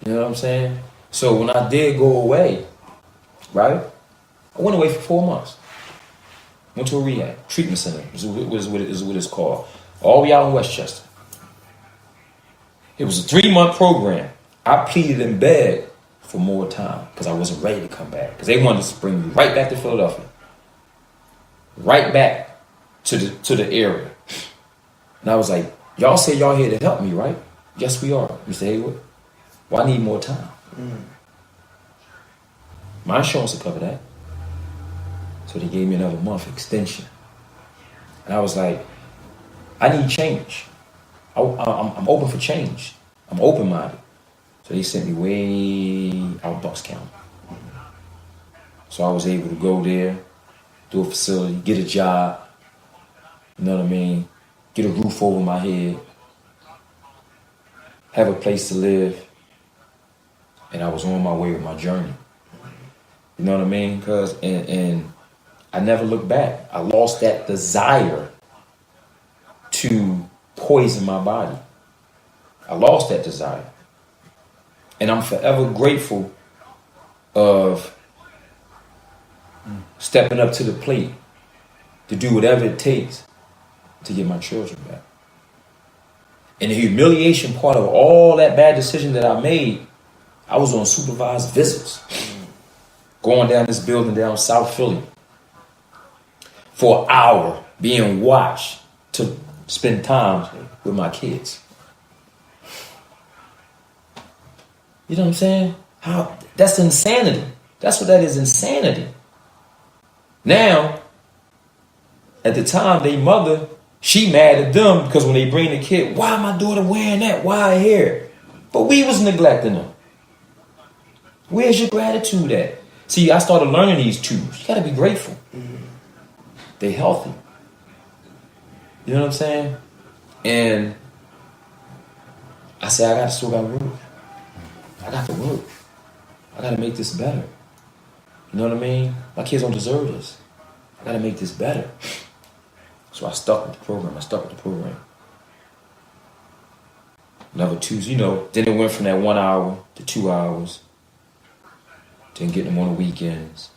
B: You know what I'm saying? So when I did go away, right? I went away for 4 months. Went to a rehab, treatment center, is what it's called. All the way out in Westchester. It was a 3-month program. I pleaded and begged for more time because I wasn't ready to come back. Because they wanted to bring me right back to Philadelphia. Right back to the area. And I was like, y'all say y'all here to help me, right? Yes, we are, Mr. Haywood. Well, I need more time. My insurance will cover that. So they gave me another month extension. And I was like, I need change. I'm open for change. I'm open-minded. So they sent me way out Bucks County. So I was able to go there, do a facility, get a job. You know what I mean? Get a roof over my head. Have a place to live. And I was on my way with my journey. You know what I mean? And I never looked back. I lost that desire to poison my body. I lost that desire. And I'm forever grateful of stepping up to the plate to do whatever it takes to get my children back. And the humiliation part of all that bad decision that I made, I was on supervised visits. Going down this building down South Philly for an hour, being watched to spend time with my kids. You know what I'm saying? That's insanity. That's what that is, insanity. Now, at the time, their mother, she mad at them because when they bring the kid, why my daughter wearing that? Why her hair? But we was neglecting them. Where's your gratitude at? See, I started learning these tools. You gotta be grateful. They healthy. You know what I'm saying? And I said, I still gotta work. I got to work. I gotta make this better. You know what I mean? My kids don't deserve this. I gotta make this better. So I stuck with the program. Another 2, you know, then it went from that 1 hour to 2 hours. Then getting them on the weekends.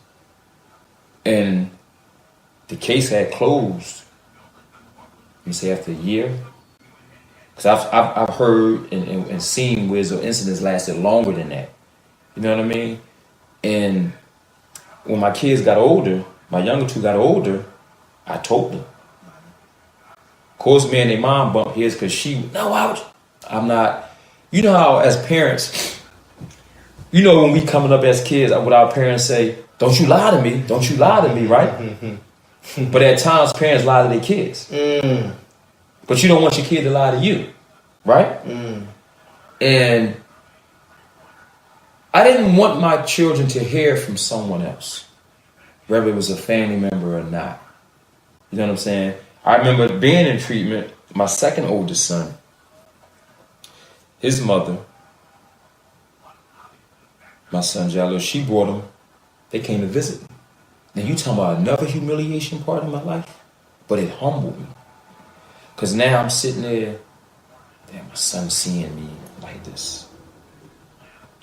B: And the case had closed, let me say after a year. Because I've heard and seen where the incidents lasted longer than that. You know what I mean? And when my kids got older, my younger 2 got older, I told them. Of course, me and their mom bumped heads because I'm not, you know how as parents, you know when we coming up as kids, what our parents say, don't you lie to me, right? But at times, parents lie to their kids. But you don't want your kid to lie to you, right? And I didn't want my children to hear from someone else, whether it was a family member or not. You know what I'm saying? I remember being in treatment, my second oldest son, his mother, my son Jalil, she brought him, they came to visit me. Now you talking about another humiliation part of my life, but it humbled me. Because now I'm sitting there, damn, my son seeing me like this.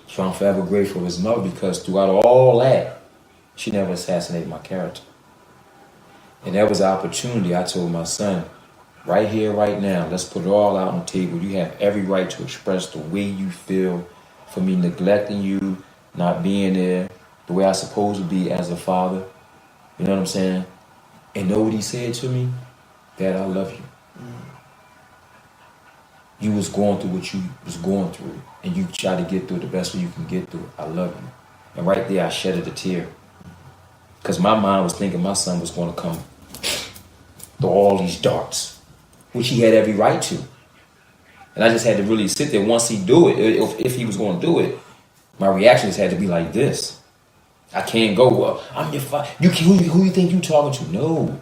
B: So I'm forever grateful for his mother, because throughout all that, she never assassinated my character. And that was an opportunity. I told my son, right here, right now, let's put it all out on the table. You have every right to express the way you feel for me neglecting you, not being there the way I'm supposed to be as a father. You know what I'm saying? And know what he said to me? Dad, I love you. You was going through what you was going through, and you try to get through it the best way you can get through it. I love you. And right there, I shedded a tear. Because my mind was thinking my son was going to come through all these darts, which he had every right to. And I just had to really sit there. Once he do it, if he was going to do it, my reactions had to be like this. I can't go, well, I'm your father. Who you think you talking to? No.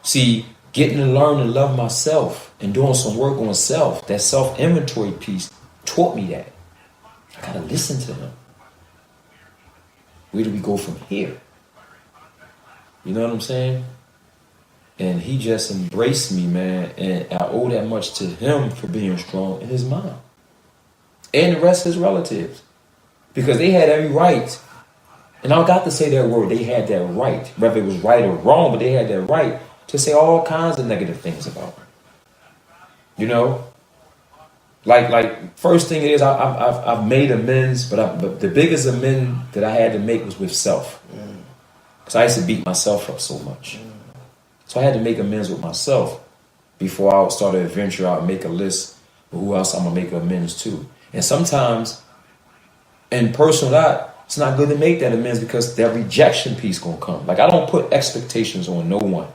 B: See, getting to learn to love myself and doing some work on self, that self-inventory piece taught me that. I got to listen to him. Where do we go from here? You know what I'm saying? And he just embraced me, man. And I owe that much to him for being strong, and his mom. And the rest of his relatives. Because they had every right. And I got to say that word. They had that right. Whether it was right or wrong, but they had that right to say all kinds of negative things about her. You know? Like first thing is I've made amends, but the biggest amends that I had to make was with self. Because I used to beat myself up so much. So I had to make amends with myself before I started to venture out and make a list of who else I'm going to make amends to. And sometimes in personal life, it's not good to make that amends because that rejection piece going to come. Like I don't put expectations on no one.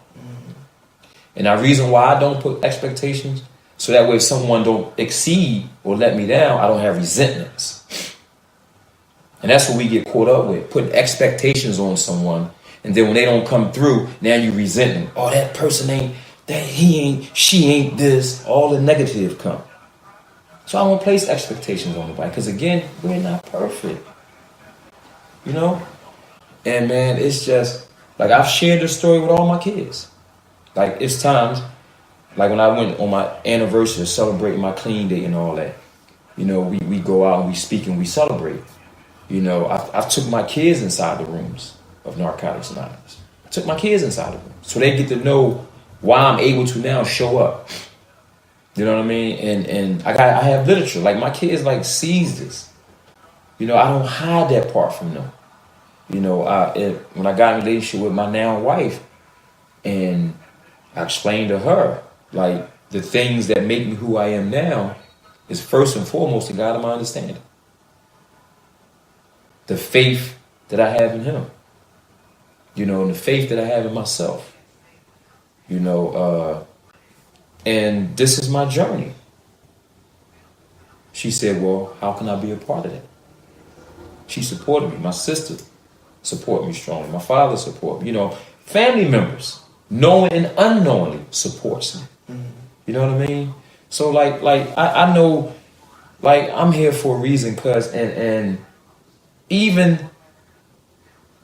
B: And the reason why I don't put expectations, so that way if someone don't exceed or let me down, I don't have resentments. And that's what we get caught up with, putting expectations on someone. And then when they don't come through, now you resent them. Oh, that person ain't, she ain't this. All the negative come. So I won't place expectations on nobody. Because again, we're not perfect. You know? And man, it's just, like I've shared this story with all my kids. Like it's times, like when I went on my anniversary, celebrating my clean day and all that. You know, we go out and we speak and we celebrate. You know, I took my kids inside the rooms of Narcotics Anonymous. I took my kids inside the room so they get to know why I'm able to now show up. You know what I mean? And I have literature. Like my kids like sees this. You know, I don't hide that part from them. You know, when I got in a relationship with my now wife, and I explained to her like the things that make me who I am now is first and foremost the God of my understanding. The faith that I have in him. You know, and the faith that I have in myself. You know, and this is my journey. She said, well, how can I be a part of that? She supported me. My sister supported me strongly. My father supported me. You know, family members, knowing and unknowingly, supports me. You know what I mean? So like I know, like I'm here for a reason, cause and even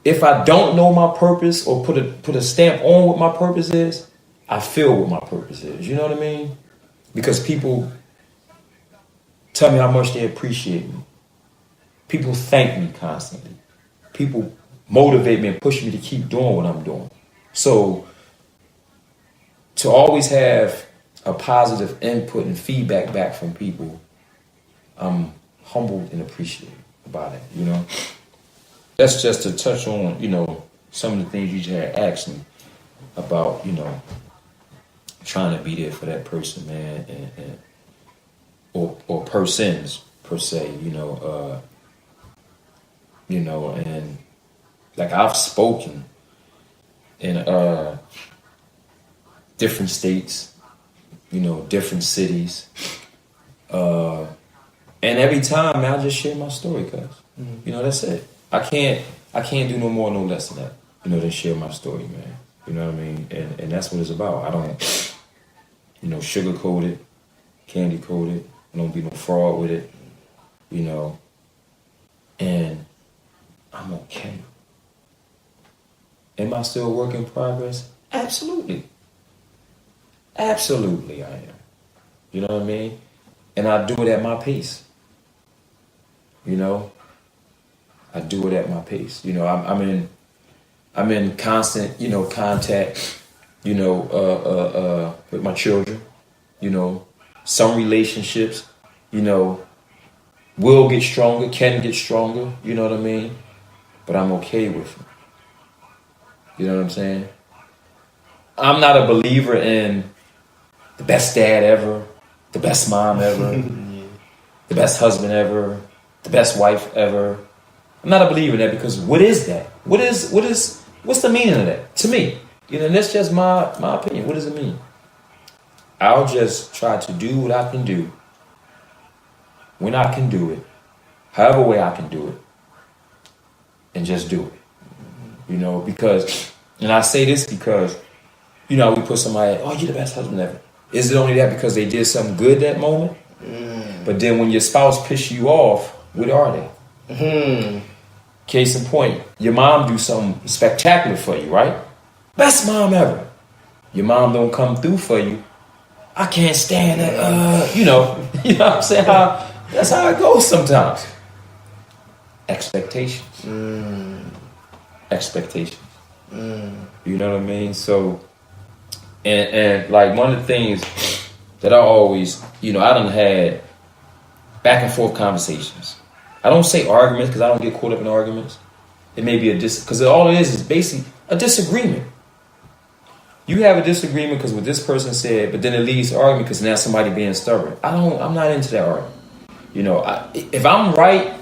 B: if I don't know my purpose or put a stamp on what my purpose is, I feel what my purpose is. You know what I mean? Because people tell me how much they appreciate me. People thank me constantly. People motivate me and push me to keep doing what I'm doing. So to always have a positive input and feedback back from people, I'm humbled and appreciated about it, you know. That's just to touch on, you know, some of the things you just had asked me about, you know, trying to be there for that person, man, and or persons per se, you know, and like I've spoken in different states, you know, different cities. And every time, man, I just share my story, cuz. You know, that's it. I can't do no more, no less than that. You know, than share my story, man. You know what I mean? And that's what it's about. I don't, you know, sugarcoat it, candy coat it. I don't be no fraud with it. You know. And I'm okay. Am I still a work in progress? Absolutely. Absolutely I am. You know what I mean? And I do it at my pace. You know? I do it at my pace. You know, I'm in constant, you know, contact, you know, with my children. You know, some relationships, you know, will get stronger, can get stronger, you know what I mean? But I'm okay with it. You know what I'm saying? I'm not a believer in the best dad ever, the best mom ever, the best husband ever, the best wife ever. I'm not a believer in that because what is that? What's the meaning of that? To me, you know, and that's just my opinion. What does it mean? I'll just try to do what I can do when I can do it, however way I can do it, and just do it. You know, because, and I say this because, you know, we put somebody, oh, you're the best husband ever. Is it only that because they did something good that moment? But then when your spouse pisses you off, what are they? Case in point, your mom do something spectacular for you, right? Best mom ever. Your mom don't come through for you. I can't stand it. You know what I'm saying? That's how it goes sometimes. Expectations. Expectations. You know what I mean? So, and like one of the things that I always, you know, I done had back and forth conversations. I don't say arguments because I don't get caught up in arguments. It may be because all it is basically a disagreement. You have a disagreement because what this person said, but then it leads to argument because now somebody being stubborn. I'm not into that argument. You know, if I'm right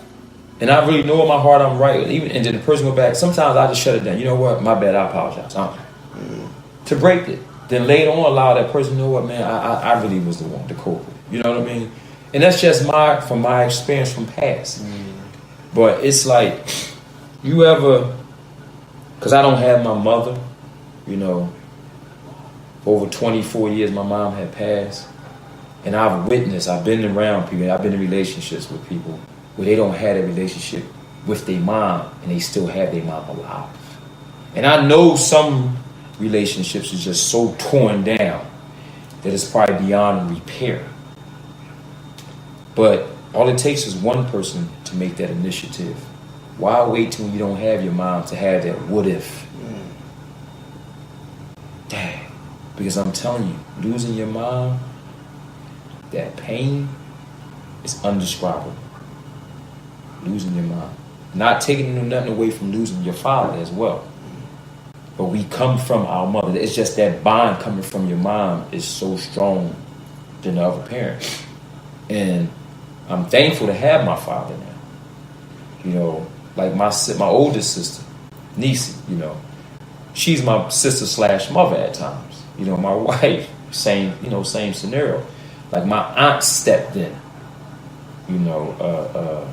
B: and I really know in my heart I'm right, and then the person go back, sometimes I just shut it down. You know what? My bad. I apologize. To break it. Then later on allow that person to know what, man, I really was the one, the culprit. You know what I mean? And that's just from my experience from past. But it's like, you ever, because I don't have my mother, you know, over 24 years my mom had passed. And I've been around people, I've been in relationships with people where they don't have a relationship with their mom and they still have their mom alive. And I know some relationships is just so torn down that it's probably beyond repair. But all it takes is one person to make that initiative. Why wait till you don't have your mom to have that what if? Dang. Because I'm telling you, losing your mom, that pain is undescribable. Losing your mom. Not taking nothing away from losing your father as well. But we come from our mother. It's just that bond coming from your mom is so strong than the other parent. And I'm thankful to have my father now. You know, like my oldest sister, Nisi, you know, she's my sister / mother at times. You know, my wife, same scenario. Like my aunt stepped in, you know,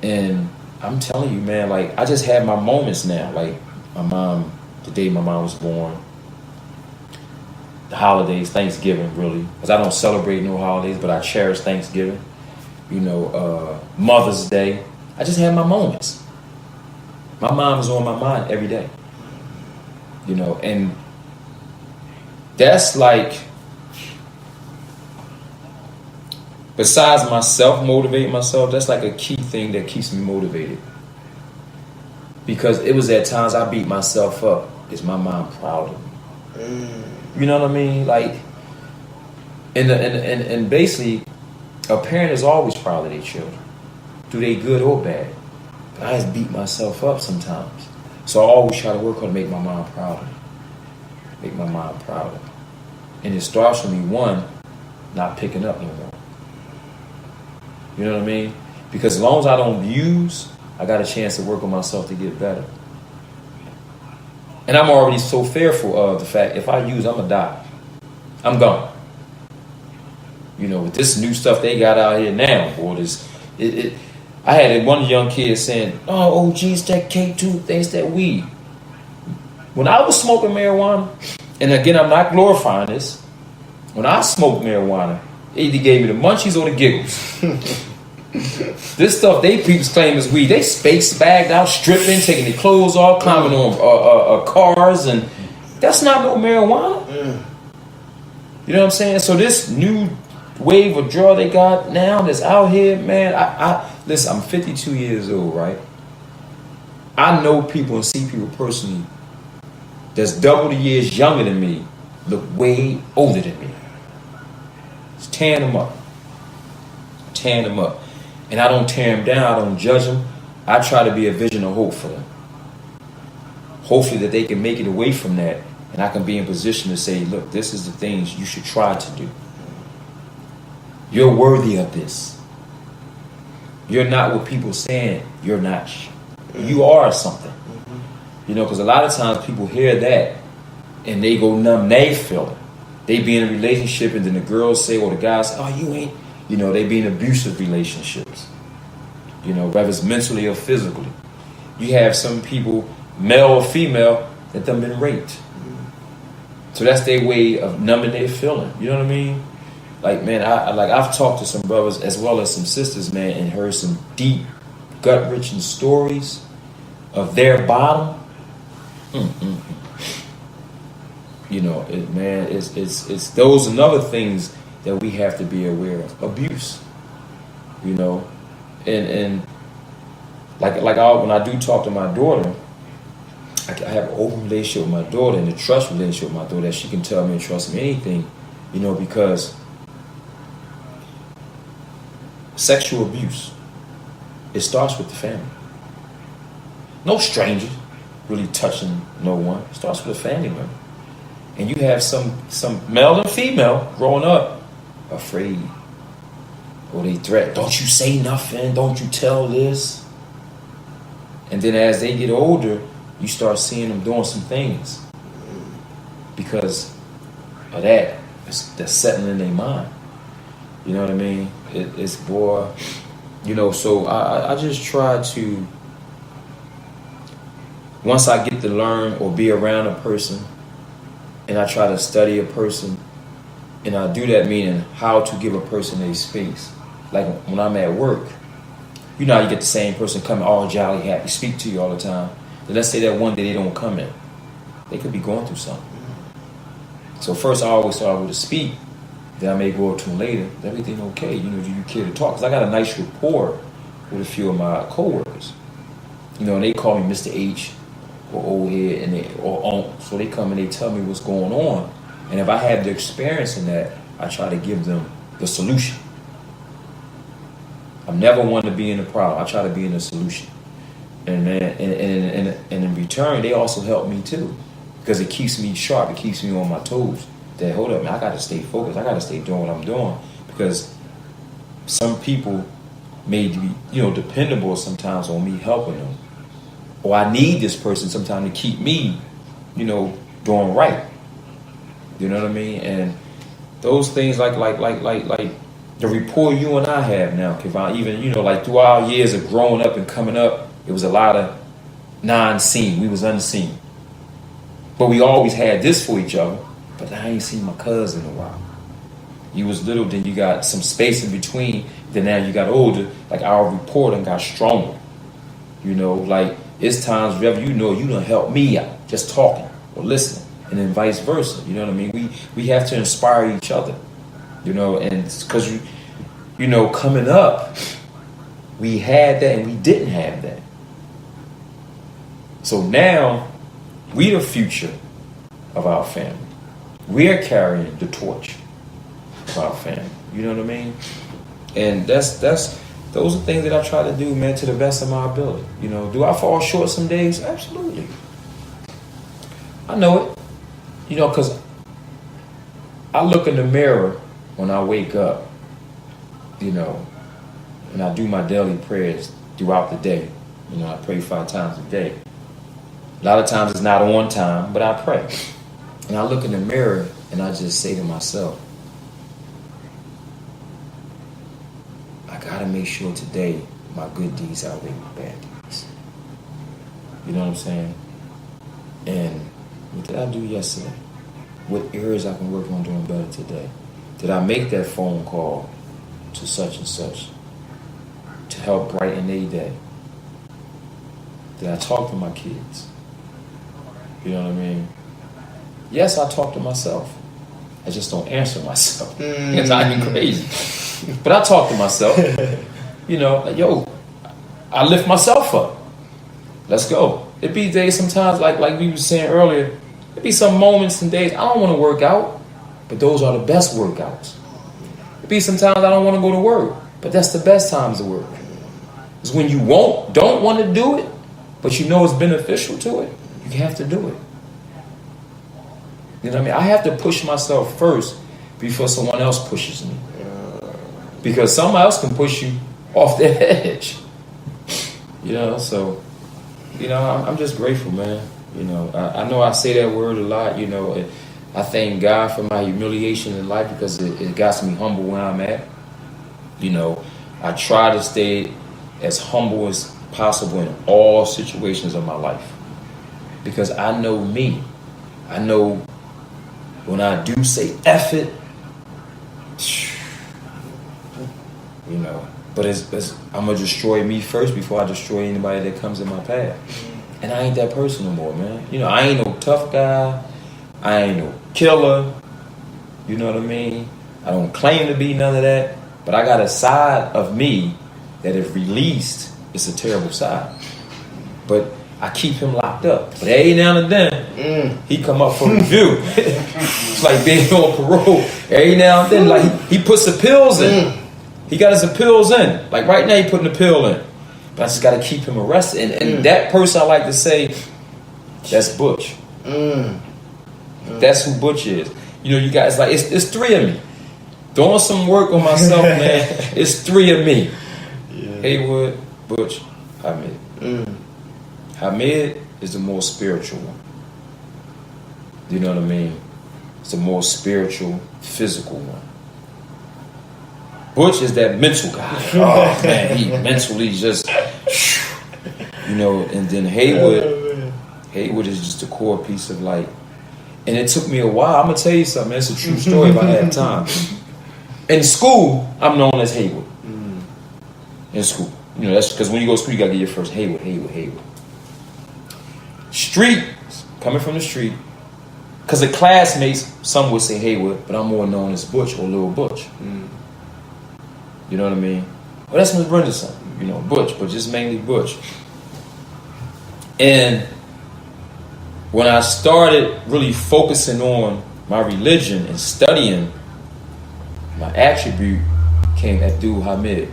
B: and I'm telling you, man, like I just have my moments now. Like my mom, the day my mom was born, the holidays, Thanksgiving, really, because I don't celebrate no holidays, but I cherish Thanksgiving. You know, Mother's Day. I just have my moments. My mom is on my mind every day. You know, and that's like, besides myself motivating myself, that's like a key thing that keeps me motivated. Because it was at times I beat myself up. Is my mom proud of me? You know what I mean? Like, and basically, a parent is always proud of their children, do they good or bad. But I just beat myself up sometimes. So I always try to work hard to make my mom proud of me. Make my mom proud of me. And it starts with me, one, not picking up no more. You know what I mean? Because as long as I don't abuse, I got a chance to work on myself to get better. And I'm already so fearful of the fact if I use, I'm gonna die. I'm gone. You know, with this new stuff they got out here now, boy, I had one young kid saying, "Oh, geez, that K2 thinks that weed." When I was smoking marijuana, and again, I'm not glorifying this. When I smoked marijuana, it either gave me the munchies or the giggles. This stuff they peeps claim is weed. They space bagged out, stripping, taking their clothes off, climbing on cars, and that's not no marijuana. You know what I'm saying? So this new wave of drug they got now that's out here, man. I listen. I'm 52 years old, right? I know people and see people personally that's double the years younger than me, look way older than me. It's tearing them up. Tearing them up. And I don't tear them down, I don't judge them. I try to be a vision of hope for them. Hopefully that they can make it away from that, and I can be in position to say, look, this is the things you should try to do. You're worthy of this. You're not what people saying you're not. You are something. You know, because a lot of times people hear that and they go numb, they feel it. They be in a relationship and then the girls say, or the guys say, oh, you ain't. You know, they be in abusive relationships. You know, whether it's mentally or physically. You have some people, male or female, that done been raped. So that's their way of numbing their feeling. You know what I mean? Like, man, I've talked to some brothers as well as some sisters, man, and heard some deep, gut-wrenching stories of their bottom. You know, it's those and other things that we have to be aware of. Abuse, you know, and when I do talk to my daughter, I have an open relationship with my daughter and a trust relationship with my daughter that she can tell me and trust me anything, you know, because sexual abuse, it starts with the family. No stranger really touching no one. It starts with a family member. And you have some male and female growing up afraid, or they threat, don't you say nothing, don't you tell this. And then as they get older, you start seeing them doing some things because of that. That's settling in their mind. You know what I mean? It's boy, you know. So I just try to, once I get to learn or be around a person, and I try to study a person. And I do that meaning how to give a person a space. Like when I'm at work, you know how you get the same person coming all jolly, happy, speak to you all the time. Then let's say that one day they don't come in. They could be going through something. So first I always start with a speak. Then I may go up to them later. Is everything okay? You know, do you care to talk? Because I got a nice rapport with a few of my coworkers. You know, and they call me Mr. H or old head or Unc. So they come and they tell me what's going on. And if I have the experience in that, I try to give them the solution. I'm never one to be in the problem. I try to be in the solution. And man, and in return, they also help me too, because it keeps me sharp. It keeps me on my toes. That hold up, man, I got to stay focused. I got to stay doing what I'm doing, because some people may be, you know, dependable sometimes on me helping them, or I need this person sometimes to keep me, you know, doing right. You know what I mean? And those things like the rapport you and I have now, Kevon, even, you know, like through our years of growing up and coming up, it was a lot of non-seen. We was unseen. But we always had this for each other. But I ain't seen my cousin in a while. You was little, then you got some space in between. Then now you got older, like our rapport done got stronger. You know, like it's times wherever you know you done help me out, just talking or listening. And then vice versa, you know what I mean? We have to inspire each other, you know, and because you know, coming up, we had that and we didn't have that. So now, we the future of our family. We are carrying the torch of our family. You know what I mean? And those are things that I try to do, man, to the best of my ability. You know, do I fall short some days? Absolutely. I know it. You know, because I look in the mirror when I wake up, you know, and I do my daily prayers throughout the day. You know, I pray 5 times a day. A lot of times it's not on time, but I pray. And I look in the mirror and I just say to myself, I gotta make sure today my good deeds outweigh my bad deeds. You know what I'm saying? And what did I do yesterday? What areas I can work on doing better today? Did I make that phone call to such and such to help brighten their day? Did I talk to my kids? You know what I mean? Yes, I talk to myself. I just don't answer myself. Because I'm crazy. But I talk to myself. You know, like, yo, I lift myself up. Let's go. It be days sometimes, like we were saying earlier, it be some moments and days I don't want to work out, but those are the best workouts. It be sometimes I don't want to go to work, but that's the best times to work. It's when you don't want to do it, but you know it's beneficial to it, you have to do it. You know what I mean? I have to push myself first before someone else pushes me. Because someone else can push you off the edge. You know, so, you know, I'm just grateful, man. You know, I know I say that word a lot, you know. I thank God for my humiliation in life because it got me humble where I'm at. You know, I try to stay as humble as possible in all situations of my life. Because I know me. I know when I do say F it, you know, but I'm going to destroy me first before I destroy anybody that comes in my path. And I ain't that person no more, man. You know, I ain't no tough guy. I ain't no killer. You know what I mean? I don't claim to be none of that. But I got a side of me that if released, it's a terrible side. But I keep him locked up. But every now and then, he come up for review. It's like being on parole. Every now and then, like he puts the pills in. He got his pills in. Like right now, he putting the pill in. But I just got to keep him arrested. And that person I like to say, that's Butch. That's who Butch is. You know, you guys, like, it's three of me. Doing some work on myself, man. It's three of me. Yeah. Haywood, Butch, Hamid. Hamid is the more spiritual one. You know what I mean? It's the more spiritual, physical one. Butch is that mental guy. Oh, man, he mentally just, you know, and then Haywood is just a core piece of like, and it took me a while. I'm going to tell you something. It's a true story if I had time. In school, I'm known as Haywood. In school. You know, that's because when you go to school, you got to get your first Haywood. Street, coming from the street, because the classmates, some would say Haywood, but I'm more known as Butch or Little Butch. You know what I mean? Well, that's Miss Brenda's son, you know, Butch, but just mainly Butch. And when I started really focusing on my religion and studying, my attribute came Abdul Hamid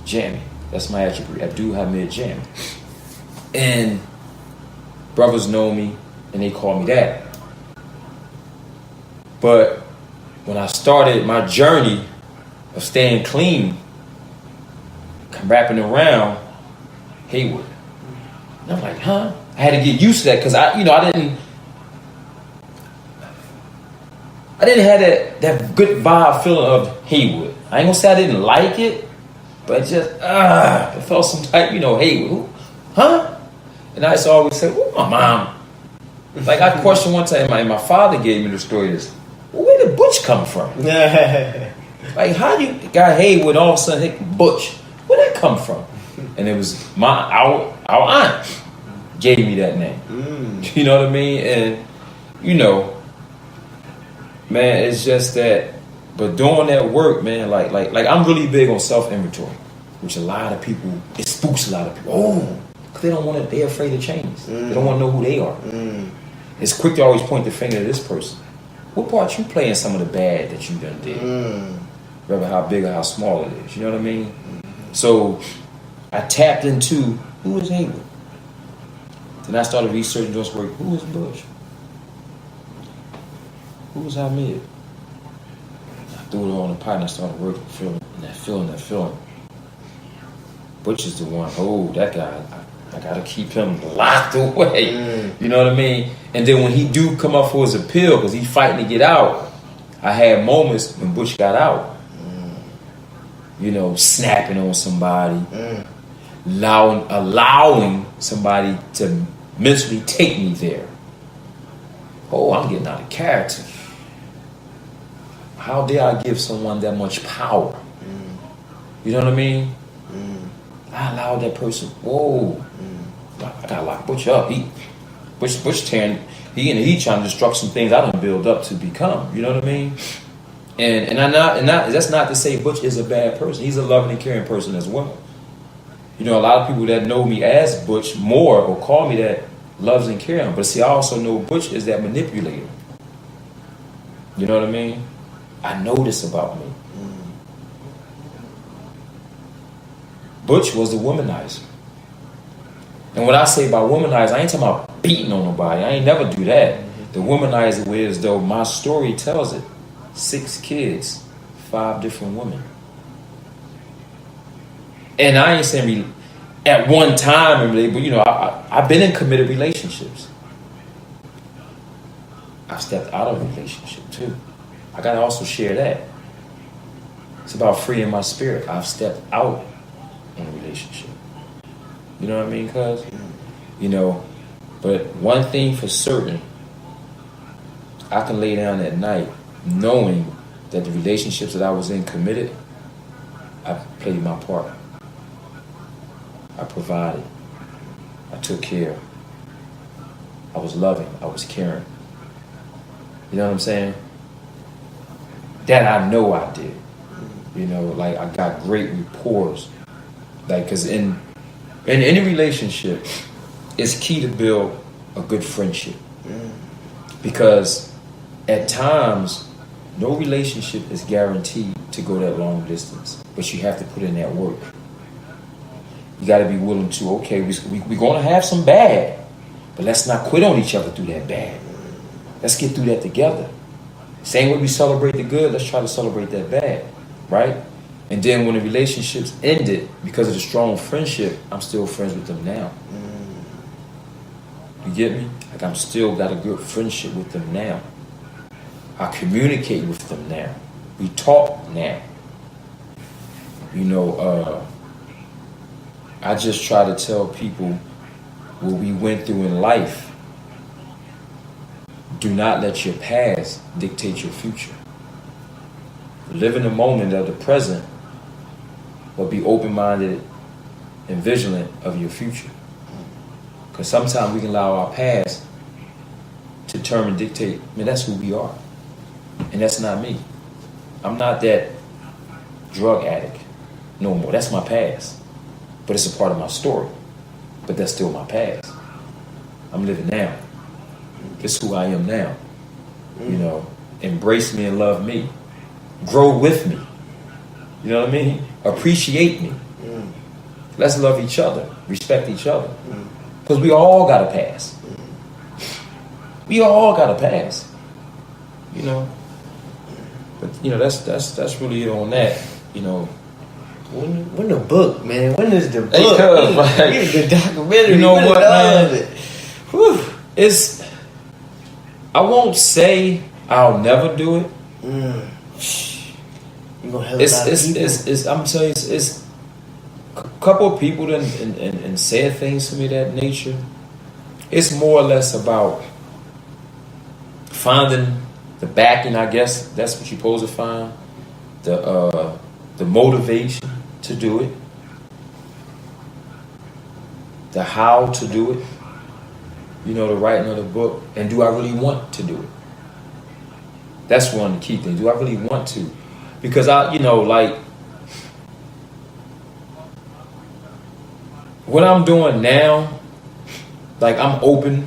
B: Jami. That's my attribute, Abdul Hamid Jami. And brothers know me and they call me that. But when I started my journey of staying clean, come wrapping around Haywood. And I'm like, huh? I had to get used to that because I didn't have that good vibe feeling of Haywood. I ain't gonna say I didn't like it, but just it felt some type, you know, Haywood, huh? And I used to always say, "Oh, my mom." Like I questioned one time, my father gave me the story. This, well, where did Butch come from? Like, how do you got Haywood all of a sudden, hey, Butch? Where'd that come from? And it was our aunt gave me that name. You know what I mean? And you know, man, it's just that. But doing that work, man, like I'm really big on self-inventory, which a lot of people, it spooks a lot of people. Oh, because they don't want to. They're afraid to change. They don't want to know who they are. It's quick to always point the finger at this person. What part you play in some of the bad that you done did? Whether how big or how small it is, you know what I mean? So I tapped into who is Haywood. Then I started researching this work. Who is Butch? Who was Hamid? I threw it all in the pot and I started working, feeling that feeling. Butch is the one. Oh, that guy. I gotta keep him locked away. You know what I mean? And then when he do come up for his appeal, because he's fighting to get out, I had moments when Butch got out. You know, snapping on somebody, allowing somebody to mentally take me there. Oh, I'm getting out of character. How dare I give someone that much power? You know what I mean? I allowed that person. Whoa, I gotta lock Butch up. Butch tearing. He trying to destruct some things I don't build up to become. You know what I mean? And that's not to say Butch is a bad person. He's a loving and caring person as well. You know, a lot of people that know me as Butch more or call me that loves and caring. But see, I also know Butch is that manipulator. You know what I mean? I know this about me. Butch was the womanizer. And what I say about womanizer, I ain't talking about beating on nobody. I ain't never do that. The womanizer is, though, my story tells it. 6 kids, 5 different women. And I ain't saying at one time, but you know, I've been in committed relationships. I've stepped out of a relationship too. I gotta also share that. It's about freeing my spirit. I've stepped out in a relationship. You know what I mean, cuz? You know, but one thing for certain, I can lay down at night knowing that the relationships that I was in committed, I played my part. I provided. I took care. I was loving. I was caring. You know what I'm saying? That I know I did. You know, like I got great rapports. Like, because in any relationship, it's key to build a good friendship. Because at times, no relationship is guaranteed to go that long distance. But you have to put in that work. You got to be willing to, okay, we're going to have some bad, but let's not quit on each other through that bad. Let's get through that together. Same way we celebrate the good, let's try to celebrate that bad, right? And then when the relationships ended, because of the strong friendship, I'm still friends with them now. You get me? Like I'm still got a good friendship with them now. I communicate with them now. We talk now. You know, I just try to tell people what we went through in life. Do not let your past dictate your future. Live in the moment of the present, but be open-minded and vigilant of your future. Because sometimes we can allow our past to determine, dictate, man, that's who we are. And that's not me. I'm not that drug addict no more. That's my past. But it's a part of my story. But that's still my past. I'm living now. This is who I am now. You know, embrace me and love me. Grow with me. You know what I mean? Appreciate me. Let's love each other. Respect each other. Because we all got a past. We all got a past. You know? But, you know, that's really it on that. You know,
A: When the book, man? When is the book?
B: Hey,
A: the documentary.
B: You know what, man?
A: Whew.
B: It's. I won't say I'll never do it.
A: You gonna help a lot of people.
B: I'm telling you, it's a couple of people and said things to me that nature. It's more or less about finding the backing. I guess that's what you're supposed to find. The motivation to do it, the how to do it, you know, the writing of the book, and do I really want to do it? That's one of the key things. Do I really want to? Because you know, like, what I'm doing now, like, I'm open,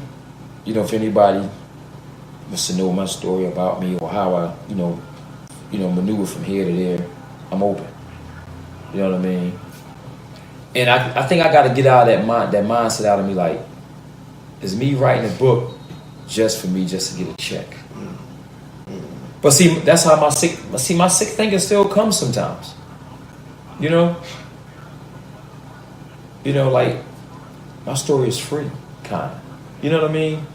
B: you know, if anybody wants to know my story about me or how I, you know, maneuver from here to there, I'm open. You know what I mean? And I think I got to get out of that mindset out of me. Like, is me writing a book just for me, just to get a check? But see, that's how my sick thinking still comes sometimes. You know, like My story is free, kind of. You know what I mean?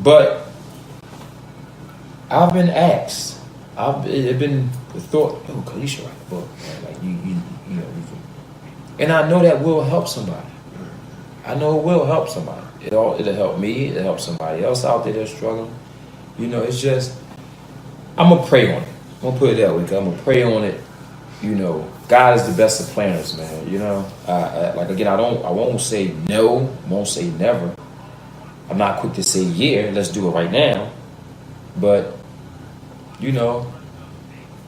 B: But I've been asked. It's been the thought, oh, cause you should write a book, man. Like you know, and I know that will help somebody. I know it will help somebody. It'll help me. It'll help somebody else out there that's struggling. You know, it's just I'm gonna pray on it. I'm gonna put it that way. I'm gonna pray on it. You know, God is the best of planners, man. You know, like again, I won't say no, won't say never. I'm not quick to say yeah, let's do it right now. But you know,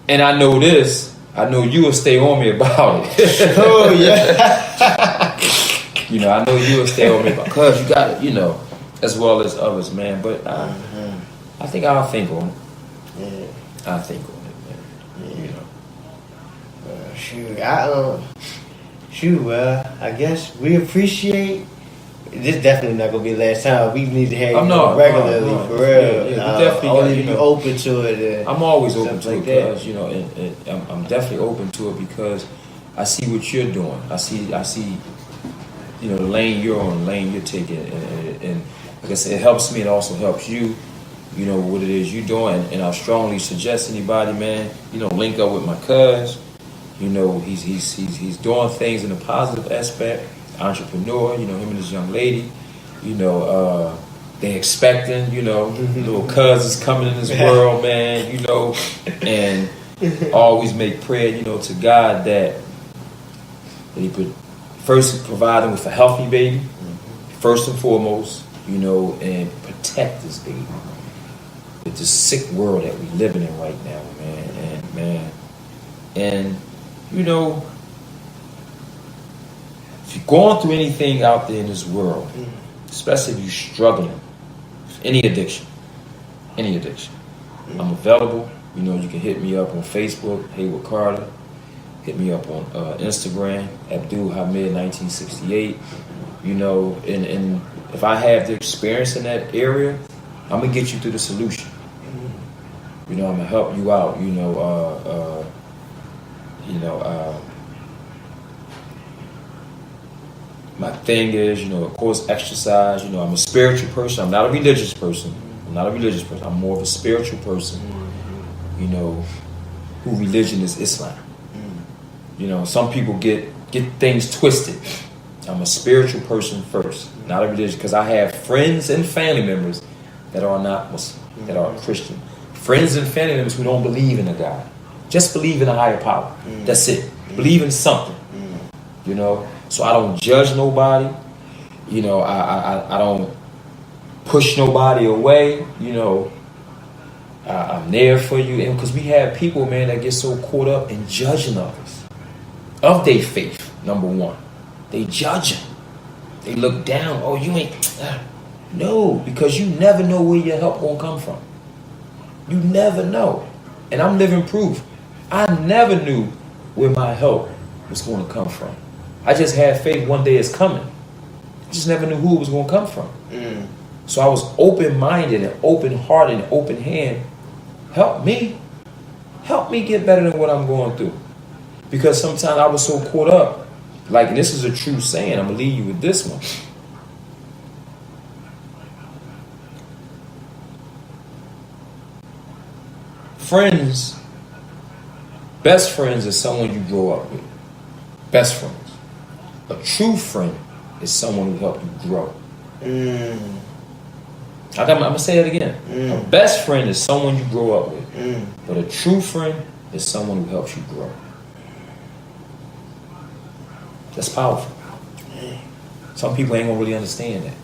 B: and I know this. I know you will stay on me about it.
A: Oh yeah.
B: You know, I know you will stay on me about because you got it. You know, as well as others, man. But I think I'll think on it.
A: Yeah.
B: I'll think on it, man. Yeah. You know.
A: I guess we appreciate. This definitely not gonna be the last time. We need to have
B: no,
A: regularly
B: no,
A: for real.
B: We definitely
A: only
B: you
A: be
B: know,
A: open to it.
B: I'm always open to
A: like
B: it because you know, and I'm definitely open to it because I see what you're doing. I see, you know, the lane you're on, the lane you're taking, and like I said, it helps me. It also helps you. You know what it is you're doing, and I strongly suggest anybody, man, you know, link up with my cuz. You know, he's doing things in a positive aspect. Entrepreneur, you know, him and his young lady. You know, they expecting. You know, little cuz is coming in this world, man. You know, and always make prayer, you know, to God that He could first provide him with a healthy baby, first and foremost, you know, and protect this baby. With the sick world that we're living in right now, man, and you know, if you're going through anything out there in this world, especially if you're struggling with any addiction, I'm available. You know, you can hit me up on Facebook, HAYWOOD CARTER. Hit me up on Instagram, Abdul Hamid 1968. You know, and if I have the experience in that area, I'm gonna get you through the solution. You know, I'm gonna help you out. My thing is, you know, of course, exercise. You know, I'm a spiritual person. I'm not a religious person. I'm more of a spiritual person. You know, who religion is Islam. You know, some people get things twisted. I'm a spiritual person first, not a religious, because I have friends and family members that are not Muslim, that are Christian. Friends and family members who don't believe in a God, just believe in a higher power. That's it. Believe in something. You know, so I don't judge nobody. You know, I don't push nobody away. You know, I'm there for you, and because we have people, man, that get so caught up in judging others of their faith. Number one, they judge them. They look down. Oh, you ain't. No, because you never know where your help gonna come from. You never know, and I'm living proof. I never knew where my help was going to come from. I just had faith one day it's coming. I just never knew who it was going to come from. So I was open-minded and open-hearted and open-hand. Help me get better than what I'm going through. Because sometimes I was so caught up. Like, and this is a true saying. I'm going to leave you with this one. Friends, best friends is someone you grow up with. Best friends. A true friend is someone who helped you grow. I'm going to say it again. A best friend is someone you grow up with. But a true friend is someone who helps you grow. That's powerful. Some people ain't going to really understand that.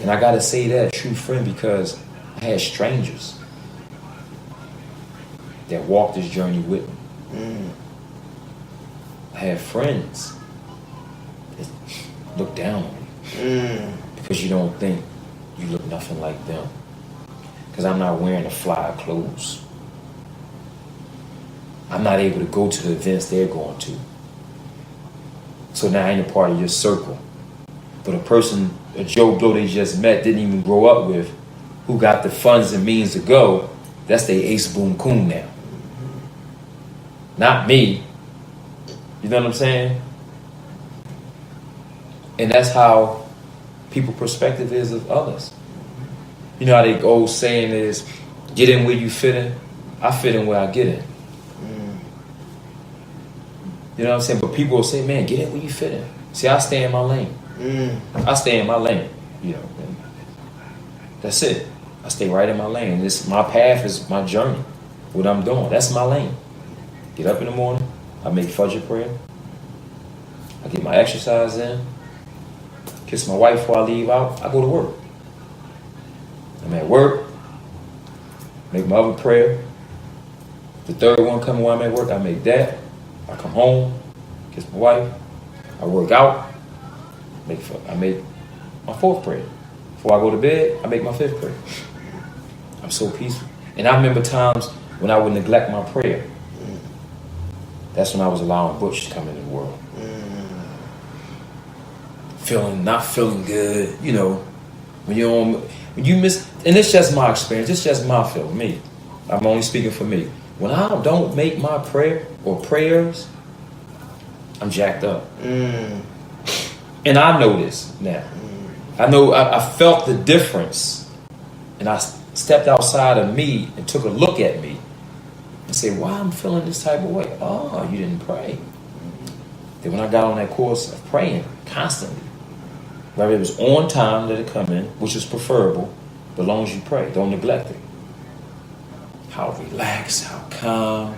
B: And I got to say that, true friend, because I had strangers that walked this journey with me. I had friends that look down on me because you don't think you look nothing like them. Because I'm not wearing the fly clothes. I'm not able to go to the events they're going to. So now I ain't a part of your circle. But a person, a Joe Blow they just met, didn't even grow up with, who got the funds and means to go, that's their ace boom coon now. Not me. You know what I'm saying? And that's how people's perspective is of others. You know how the old saying is, get in where you fit in. I fit in where I get in. You know what I'm saying? But people will say, man, get in where you fit in. See, I stay in my lane. I stay in my lane. You know, and that's it. I stay right in my lane. My path is my journey. What I'm doing, that's my lane. Get up in the morning. I make Fajr prayer. I get my exercise in. Kiss my wife before I leave out. I go to work. I'm at work. Make my other prayer. The third one coming while I'm at work, I make that. I come home. Kiss my wife. I work out. I make my fourth prayer. Before I go to bed, I make my fifth prayer. I'm so peaceful. And I remember times when I would neglect my prayer. That's when I was allowing Butch to come into the world. Not feeling good, you know. When you miss, and it's just my experience. It's just my feel, me. I'm only speaking for me. When I don't make my prayer or prayers, I'm jacked up. And I know this now. I know I felt the difference, and I stepped outside of me and took a look at me and said, why I'm feeling this type of way? Oh, you didn't pray. Then when I got on that course of praying constantly, whether it was on time, let it come in, which is preferable, but as long as you pray, don't neglect it. How relaxed, how calm,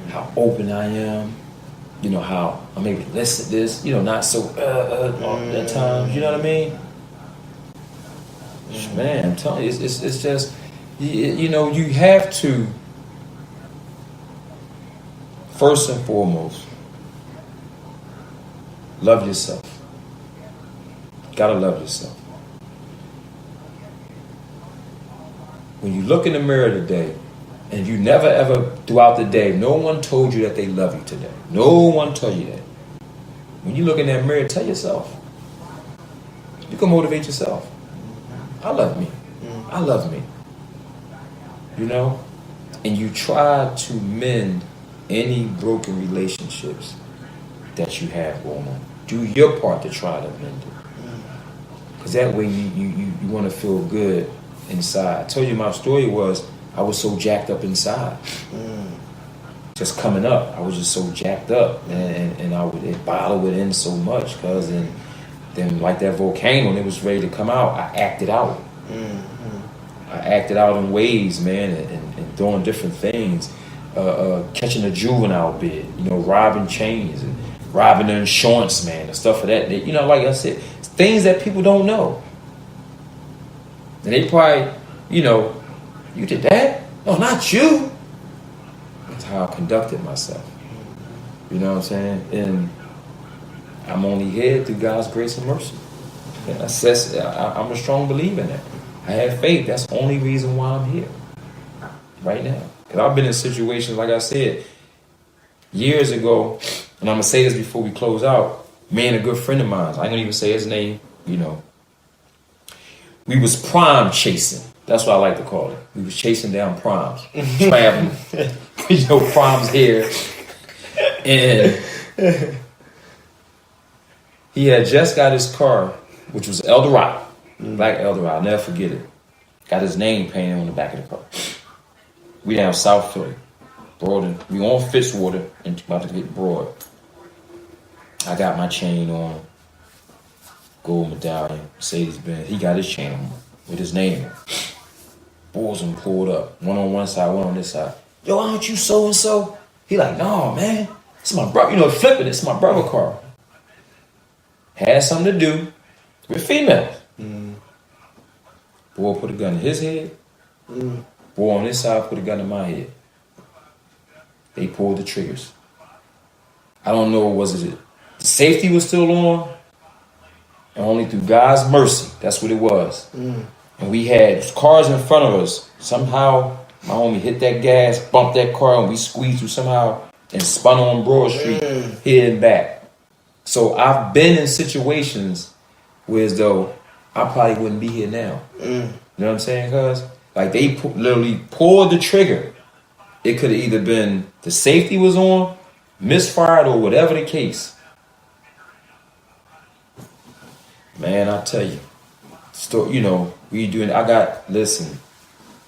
B: how open I am. You know, how I'm able to listen to this, you know, not so at times, you know what I mean? Man, I'm telling you, it's just, you know, you have to, first and foremost, love yourself. Gotta love yourself. When you look in the mirror today, and you never ever throughout the day, no one told you that they love you today. No one told you that. When you look in that mirror, tell yourself. You can motivate yourself. I love me. I love me. You know? And you try to mend any broken relationships that you have going on. Do your part to try to mend it. Because that way you want to feel good inside. I told you my story was, I was so jacked up inside. Just coming up, I was just so jacked up, and it bottled it in so much, because then like that volcano, when it was ready to come out, I acted out. I acted out in ways, man, and doing different things, catching a juvenile bid, you know, robbing chains and robbing the insurance man and stuff of that. You know, like I said, things that people don't know, and they probably, you know. You did that? No, not you. That's how I conducted myself. You know what I'm saying? And I'm only here through God's grace and mercy. And I'm a strong believer in that. I have faith. That's the only reason why I'm here right now. Because I've been in situations, like I said, years ago, and I'm going to say this before we close out, me and a good friend of mine, I ain't going to even say his name, you know, we was prime chasing. That's what I like to call it. We was chasing down proms, traveling, you know, proms here. And he had just got his car, which was Eldorado, black Eldorado, I'll never forget it. Got his name painted on the back of the car. We down South Philly, Broad, we on Fitzwater and about to get Broad. I got my chain on, gold medallion, Mercedes-Benz. He got his chain on with his name on. Boys and pulled up, one on one side, one on this side. Yo, aren't you so and so? He like, no, man, it's my brother. You know, flipping, it's my brother car. Had something to do with females. Boy put a gun in his head. Boy on this side put a gun in my head. They pulled the triggers. I don't know, was it the safety was still on? And only through God's mercy, that's what it was. And we had cars in front of us. Somehow, my homie hit that gas, bumped that car, and we squeezed through somehow and spun on Broad Street, heading back. So I've been in situations where as though I probably wouldn't be here now. You know what I'm saying, cuz? Like they literally pulled the trigger. It could have either been the safety was on, misfired, or whatever the case. Man, I tell you, You know, we doing. I got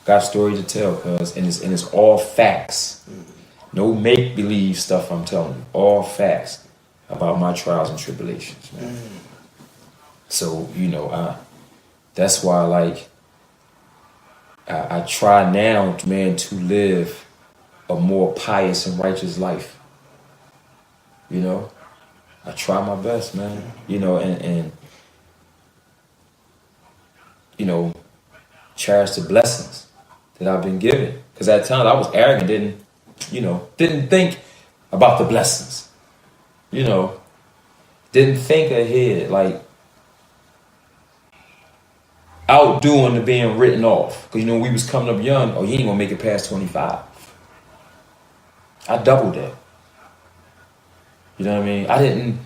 B: got story to tell, cuz, and it's all facts. No make believe stuff. I'm telling you, all facts about my trials and tribulations, man. So you know, that's why like I try now, man, to live a more pious and righteous life. You know, I try my best, man. You know, and you know, cherish the blessings that I've been given. Because at times I was arrogant, didn't think about the blessings. You know, didn't think ahead, like outdoing the being written off. Because, you know, we was coming up young, oh, you ain't gonna make it past 25. I doubled that. You know what I mean?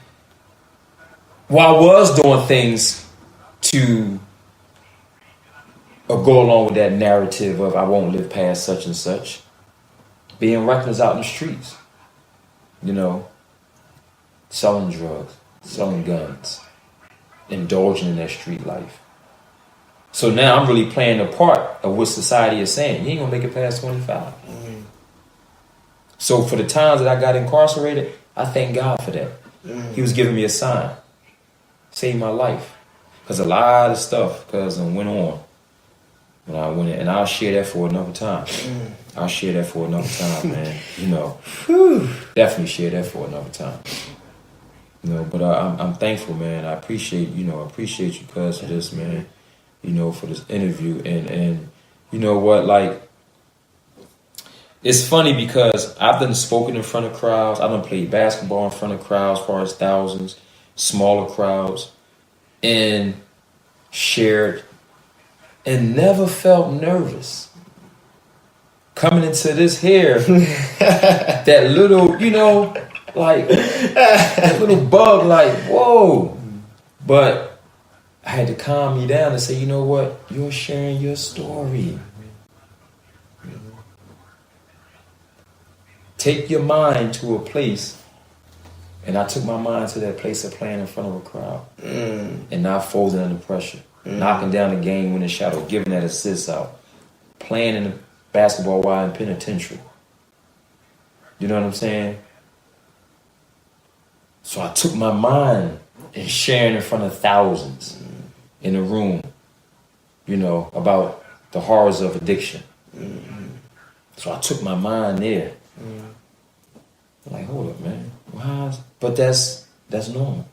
B: I was doing things to go along with that narrative of I won't live past such and such. Being reckless out in the streets. You know, selling drugs, selling guns, indulging in that street life. So now I'm really playing the part of what society is saying. You ain't gonna make it past 25. So for the times that I got incarcerated, I thank God for that. He was giving me a sign. Saved my life. Because a lot of stuff, cousin, went on when I went in. And I'll share that for another time. I'll share that for another time, man. You know, definitely share that for another time. You know, but I'm thankful, man. I appreciate you, cuz, for this, man. You know, for this interview. And you know what, like, it's funny because I've done spoken in front of crowds. I've done played basketball in front of crowds, as far as thousands, smaller crowds, and shared and never felt nervous. Coming into this here, that little, you know, like, that little bug, like, whoa. But I had to calm me down and say, you know what? You're sharing your story. Take your mind to a place. And I took my mind to that place of playing in front of a crowd. And not folding under pressure. Knocking down the game-winning shot or giving that assist out. Playing in the basketball while in penitentiary. You know what I'm saying? So I took my mind and sharing in front of thousands in a room, you know, about the horrors of addiction. So I took my mind there. Like, hold up, man. But that's normal.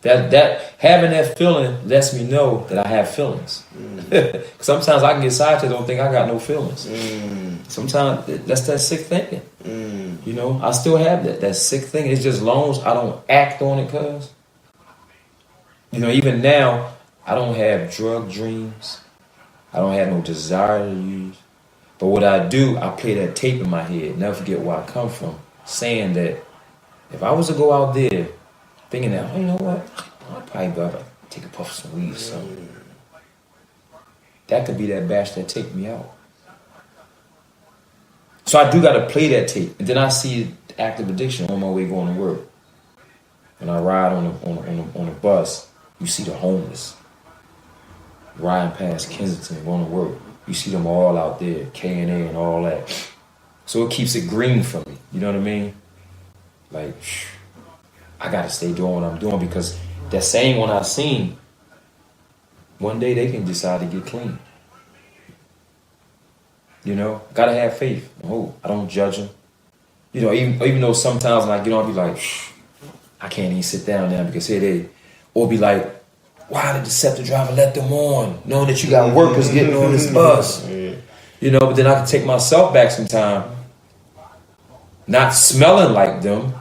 B: That having that feeling lets me know that I have feelings. Sometimes I can get sidetracked and don't think I got no feelings. Sometimes that's that sick thinking. You know, I still have that sick thinking. It's just long as I don't act on it, cuz. You know, even now, I don't have drug dreams. I don't have no desire to use. But what I do, I play that tape in my head. Never forget where I come from. Saying that if I was to go out there thinking that, oh, you know what? I'll probably go out and take a puff of some weed or something. That could be that batch that take me out. So I do got to play that tape. And then I see active addiction on my way going to work. When I ride on a bus, you see the homeless riding past Kensington going to work. You see them all out there, K&A and all that. So it keeps it green for me. You know what I mean? Like, I got to stay doing what I'm doing because that same one I seen, one day they can decide to get clean. You know, got to have faith. Oh, I don't judge them. You know, even though sometimes when I get on, I be like, I can't even sit down now because here they, or be like, why did the SEPTA driver let them on, knowing that you got workers getting on this bus? You know, but then I can take myself back sometime, not smelling like them,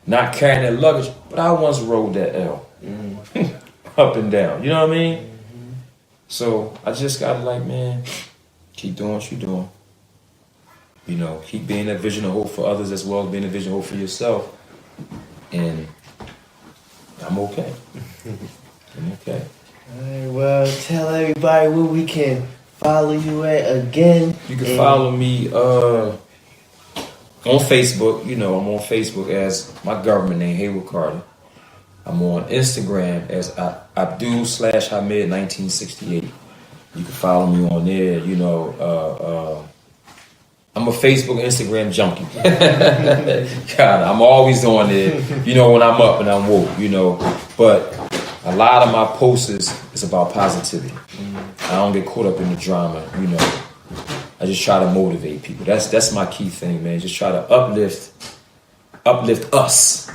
B: not carrying their luggage, but I once rode that L. Up and down, you know what I mean? So I just gotta like, man, keep doing what you're doing. You know, keep being that vision of hope for others as well as being a vision of hope for yourself. And I'm okay. I'm okay.
A: All right, well, tell everybody where we can follow you at again.
B: You can follow me on Facebook. You know, I'm on Facebook as my government name, HAYWOOD CARTER. I'm on Instagram as Abdul/Hamed1968. You can follow me on there. You know, I'm a Facebook, Instagram junkie. God, I'm always on there. You know, when I'm up and I'm woke. You know, but a lot of my posts is about positivity. I don't get caught up in the drama. You know, I just try to motivate people. That's my key thing, man. Just try to uplift us.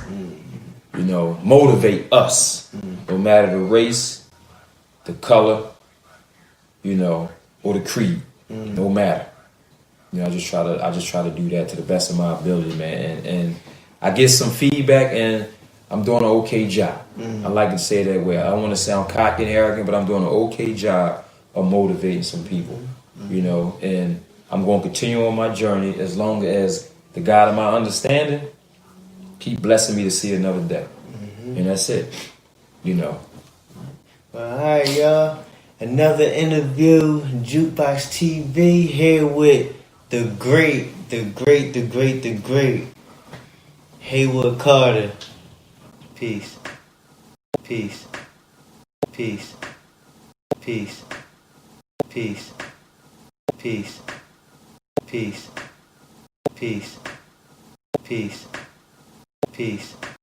B: You know, motivate us. No matter the race, the color, you know, or the creed. No matter. You know, I just try to do that to the best of my ability, man. And I get some feedback, and I'm doing an okay job. I like to say it that way. I don't want to sound cocky and arrogant, but I'm doing an okay job of motivating some people. You know, and I'm going to continue on my journey as long as the God of my understanding keep blessing me to see another day. And that's it. You know.
A: Well, all right, y'all. Another interview, JUKEBOXX TV, here with the great HAYWOOD Carter. Peace. Peace. Peace. Peace. Peace. Peace. Peace. Peace. Peace. Peace.